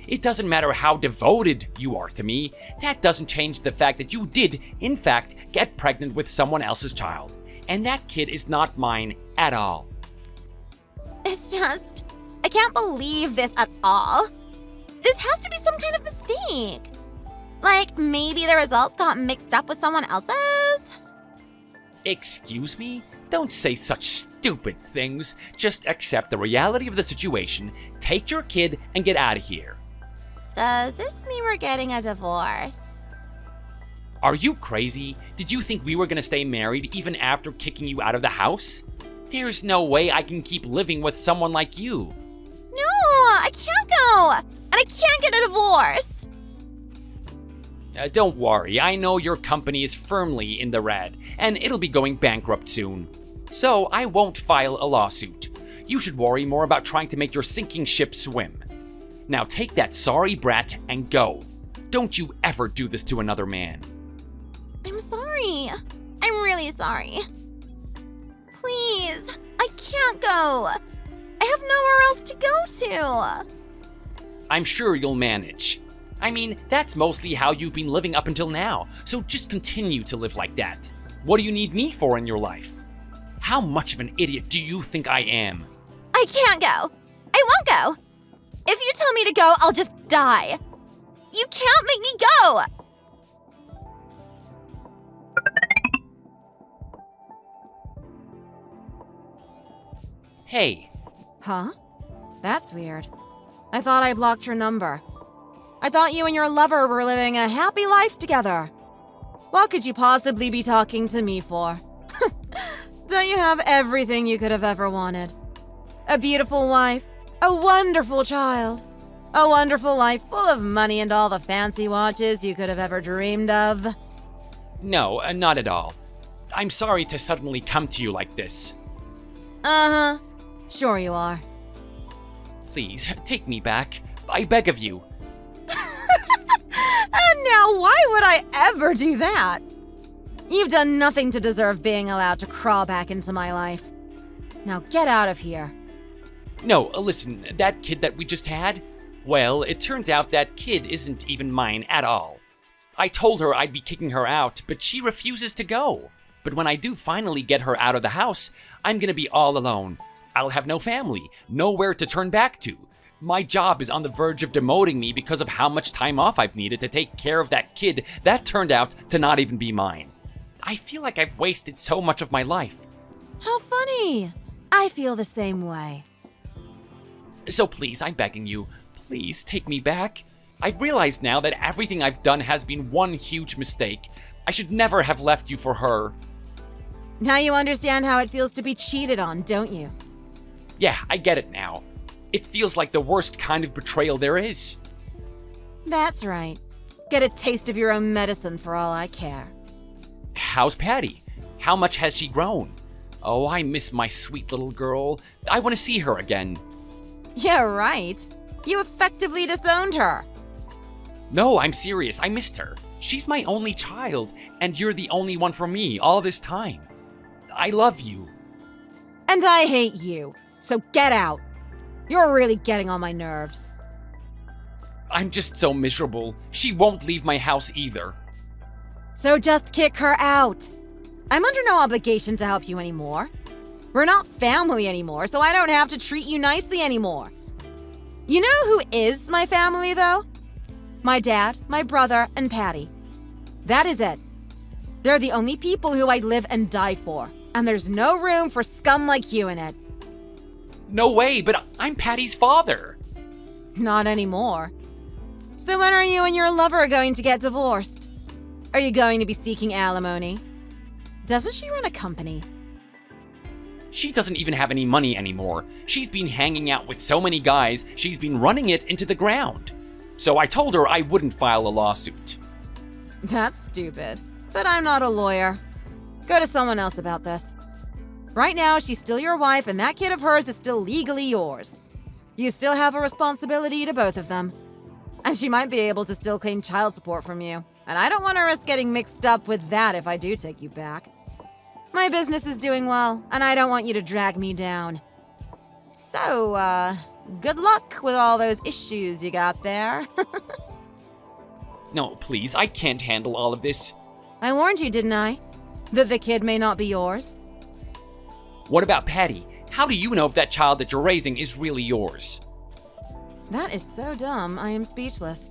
It doesn't matter how devoted you are to me, that doesn't change the fact that you did, in fact, get pregnant with someone else's child. And that kid is not mine at all. It's just, I can't believe this at all. This has to be some kind of mistake. Like, maybe the results got mixed up with someone else's? Excuse me? Don't say such stupid things. Just accept the reality of the situation, take your kid, and get out of here. Does this mean we're getting a divorce? Are you crazy? Did you think we were gonna stay married even after kicking you out of the house? There's no way I can keep living with someone like you. No, I can't go. And I can't get a divorce. Don't worry, I know your company is firmly in the red, and it'll be going bankrupt soon. So I won't file a lawsuit. You should worry more about trying to make your sinking ship swim. Now take that sorry brat and go. Don't you ever do this to another man. I'm sorry. I'm really sorry. Please, I can't go. I have nowhere else to go to. I'm sure you'll manage. I mean, that's mostly how you've been living up until now, so just continue to live like that. What do you need me for in your life? How much of an idiot do you think I am? I can't go. I won't go. If you tell me to go, I'll just die. You can't make me go. Hey. Huh? That's weird. I thought I blocked your number. I thought you and your lover were living a happy life together. What could you possibly be talking to me for? Don't you have everything you could have ever wanted? A beautiful wife, a wonderful child, A wonderful life full of money and all the fancy watches you could have ever dreamed of. No, not at all. I'm sorry to suddenly come to you like this. Uh-huh. Sure you are. Please, take me back. I beg of you. And now why would I ever do that? You've done nothing to deserve being allowed to crawl back into my life. Now get out of here. No, listen, that kid that we just had? Well, it turns out that kid isn't even mine at all. I told her I'd be kicking her out, but she refuses to go. But when I do finally get her out of the house, I'm gonna be all alone. I'll have no family, nowhere to turn back to. My job is on the verge of demoting me because of how much time off I've needed to take care of that kid that turned out to not even be mine. I feel like I've wasted so much of my life. How funny. I feel the same way. So please, I'm begging you, please take me back. I've realized now that everything I've done has been one huge mistake. I should never have left you for her. Now you understand how it feels to be cheated on, don't you? Yeah, I get it now. It feels like the worst kind of betrayal there is. That's right. Get a taste of your own medicine for all I care. How's Patty? How much has she grown? Oh, I miss my sweet little girl. I want to see her again. Yeah, right. You effectively disowned her. No, I'm serious. I missed her. She's my only child, and you're the only one for me all this time. I love you. And I hate you. So get out. You're really getting on my nerves. I'm just so miserable. She won't leave my house either. So just kick her out. I'm under no obligation to help you anymore. We're not family anymore, so I don't have to treat you nicely anymore. You know who is my family, though? My dad, my brother, and Patty. That is it. They're the only people who I'd live and die for, and there's no room for scum like you in it. No way, but I'm Patty's father. Not anymore. So when are you and your lover going to get divorced? Are you going to be seeking alimony? Doesn't she run a company? She doesn't even have any money anymore. She's been hanging out with so many guys, she's been running it into the ground. So I told her I wouldn't file a lawsuit. That's stupid. But I'm not a lawyer. Go to someone else about this. Right now, she's still your wife, and that kid of hers is still legally yours. You still have a responsibility to both of them. And she might be able to still claim child support from you. And I don't want to risk getting mixed up with that if I do take you back. My business is doing well, and I don't want you to drag me down. So, good luck with all those issues you got there. No, please, I can't handle all of this. I warned you, didn't I? That the kid may not be yours. What about Patty? How do you know if that child that you're raising is really yours? That is so dumb, I am speechless.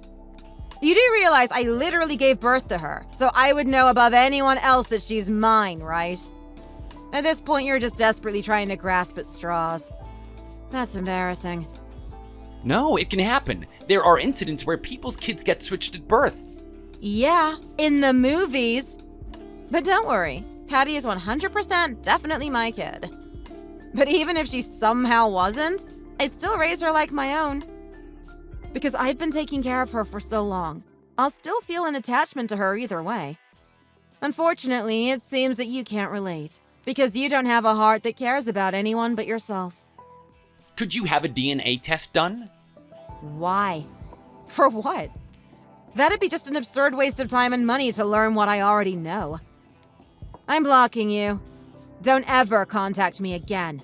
You do realize I literally gave birth to her, so I would know above anyone else that she's mine, right? At this point, you're just desperately trying to grasp at straws. That's embarrassing. No, it can happen. There are incidents where people's kids get switched at birth. Yeah, in the movies. But don't worry, Patty is 100% definitely my kid. But even if she somehow wasn't, I'd still raise her like my own. Because I've been taking care of her for so long, I'll still feel an attachment to her either way. Unfortunately, it seems that you can't relate, because you don't have a heart that cares about anyone but yourself. Could you have a DNA test done? Why? For what? That'd be just an absurd waste of time and money to learn what I already know. I'm blocking you. Don't ever contact me again.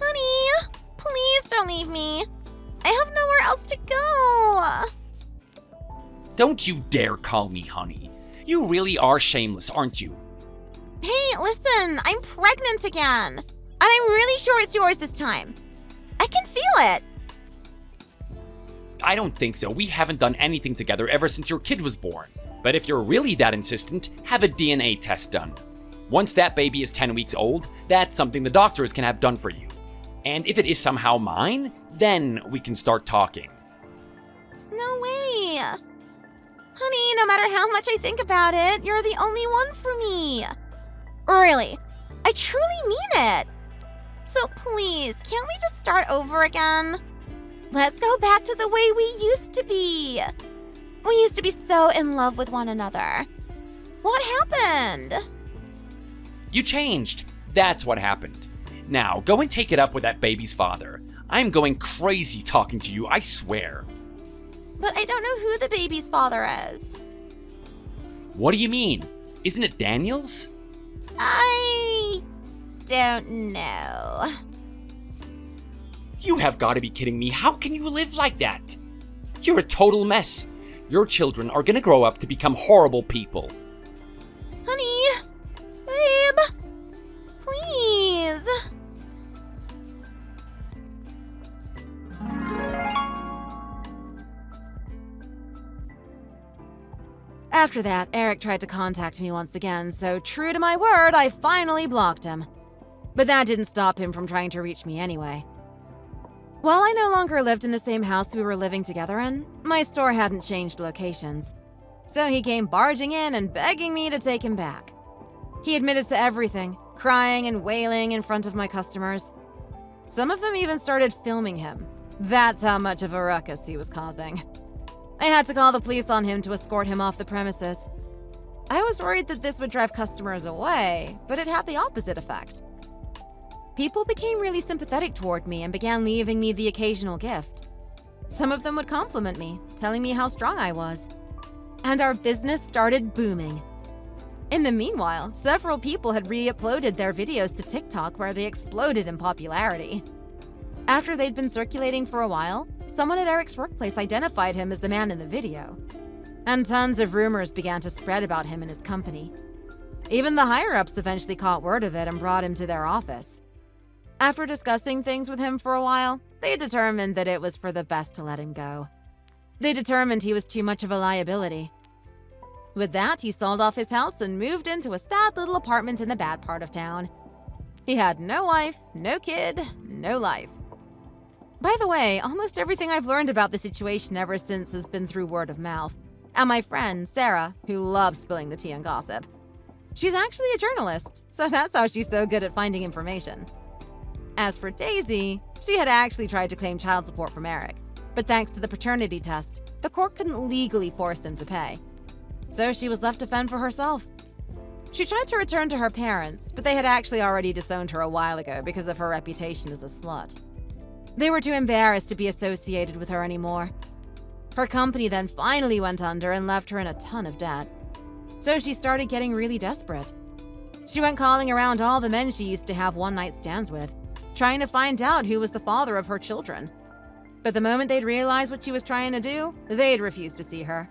Honey, please don't leave me. I have nowhere else to go. Don't you dare call me honey. You really are shameless, aren't you? Hey, listen, I'm pregnant again. And I'm really sure it's yours this time. I can feel it. I don't think so. We haven't done anything together ever since your kid was born. But if you're really that insistent, have a DNA test done. Once that baby is 10 weeks old, that's something the doctors can have done for you. And if it is somehow mine, then we can start talking. No way. Honey, no matter how much I think about it, you're the only one for me. Really, I truly mean it. So please, can't we just start over again? Let's go back to the way we used to be. We used to be so in love with one another. What happened? You changed. That's what happened. Now, go and take it up with that baby's father. I'm going crazy talking to you, I swear. But I don't know who the baby's father is. What do you mean? Isn't it Daniel's? I don't know. You have got to be kidding me. How can you live like that? You're a total mess. Your children are gonna grow up to become horrible people. Honey, babe, please. After that, Eric tried to contact me once again, so true to my word, I finally blocked him. But that didn't stop him from trying to reach me anyway. While I no longer lived in the same house we were living together in, my store hadn't changed locations. So he came barging in and begging me to take him back. He admitted to everything, crying and wailing in front of my customers. Some of them even started filming him. That's how much of a ruckus he was causing. I had to call the police on him to escort him off the premises. I was worried that this would drive customers away, but it had the opposite effect. People became really sympathetic toward me and began leaving me the occasional gift. Some of them would compliment me, telling me how strong I was. And our business started booming. In the meanwhile, several people had re-uploaded their videos to TikTok where they exploded in popularity. After they'd been circulating for a while, someone at Eric's workplace identified him as the man in the video. And tons of rumors began to spread about him and his company. Even the higher-ups eventually caught word of it and brought him to their office. After discussing things with him for a while, they determined that it was for the best to let him go. They determined he was too much of a liability. With that, he sold off his house and moved into a sad little apartment in the bad part of town. He had no wife, no kid, no life. By the way, almost everything I've learned about the situation ever since has been through word of mouth. And my friend, Sarah, who loves spilling the tea and gossip. She's actually a journalist, so that's how she's so good at finding information. As for Daisy, she had actually tried to claim child support from Eric, but thanks to the paternity test, the court couldn't legally force him to pay. So she was left to fend for herself. She tried to return to her parents, but they had actually already disowned her a while ago because of her reputation as a slut. They were too embarrassed to be associated with her anymore. Her company then finally went under and left her in a ton of debt. So she started getting really desperate. She went calling around all the men she used to have one-night stands with, trying to find out who was the father of her children. But the moment they'd realize what she was trying to do, they'd refuse to see her.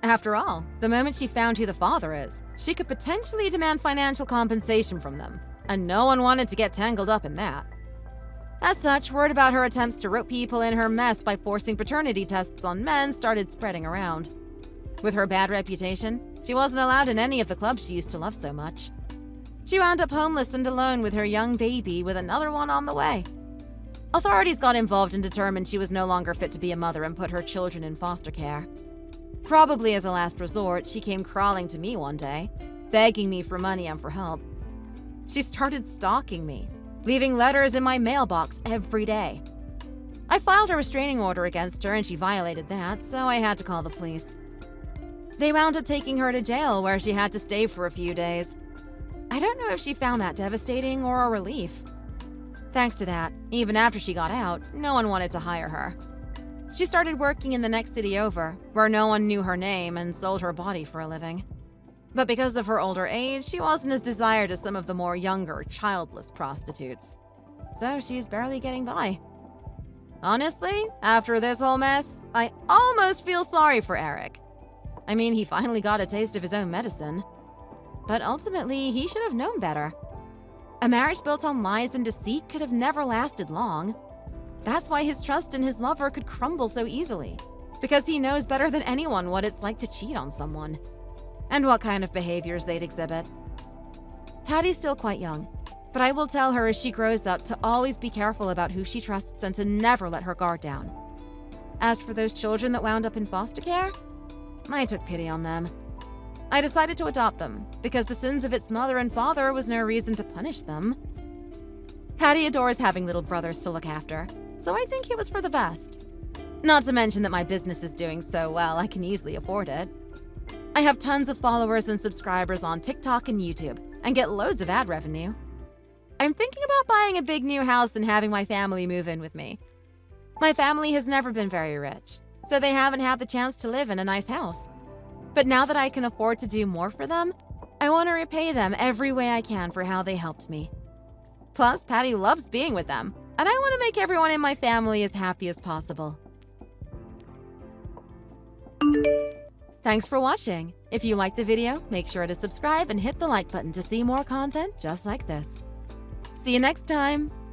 After all, the moment she found who the father is, she could potentially demand financial compensation from them, and no one wanted to get tangled up in that. As such, word about her attempts to rope people in her mess by forcing paternity tests on men started spreading around. With her bad reputation, she wasn't allowed in any of the clubs she used to love so much. She wound up homeless and alone with her young baby with another one on the way. Authorities got involved and determined she was no longer fit to be a mother and put her children in foster care. Probably as a last resort, she came crawling to me one day, begging me for money and for help. She started stalking me, leaving letters in my mailbox every day. I filed a restraining order against her and she violated that, so I had to call the police. They wound up taking her to jail where she had to stay for a few days. I don't know if she found that devastating or a relief. Thanks to that, even after she got out, no one wanted to hire her. She started working in the next city over, where no one knew her name and sold her body for a living. But because of her older age, she wasn't as desired as some of the more younger, childless prostitutes. So she's barely getting by. Honestly, after this whole mess, I almost feel sorry for Eric. I mean, he finally got a taste of his own medicine. But ultimately, he should have known better. A marriage built on lies and deceit could have never lasted long. That's why his trust in his lover could crumble so easily, because he knows better than anyone what it's like to cheat on someone, and what kind of behaviors they'd exhibit. Hattie's still quite young, but I will tell her as she grows up to always be careful about who she trusts and to never let her guard down. As for those children that wound up in foster care, I took pity on them. I decided to adopt them because the sins of its mother and father was no reason to punish them. Patty adores having little brothers to look after, so I think it was for the best. Not to mention that my business is doing so well, I can easily afford it. I have tons of followers and subscribers on TikTok and YouTube, and get loads of ad revenue. I'm thinking about buying a big new house and having my family move in with me. My family has never been very rich, so they haven't had the chance to live in a nice house. But now that I can afford to do more for them, I want to repay them every way I can for how they helped me. Plus, Patty loves being with them, and I want to make everyone in my family as happy as possible. Thanks for watching. If you liked the video, make sure to subscribe and hit the like button to see more content just like this. See you next time!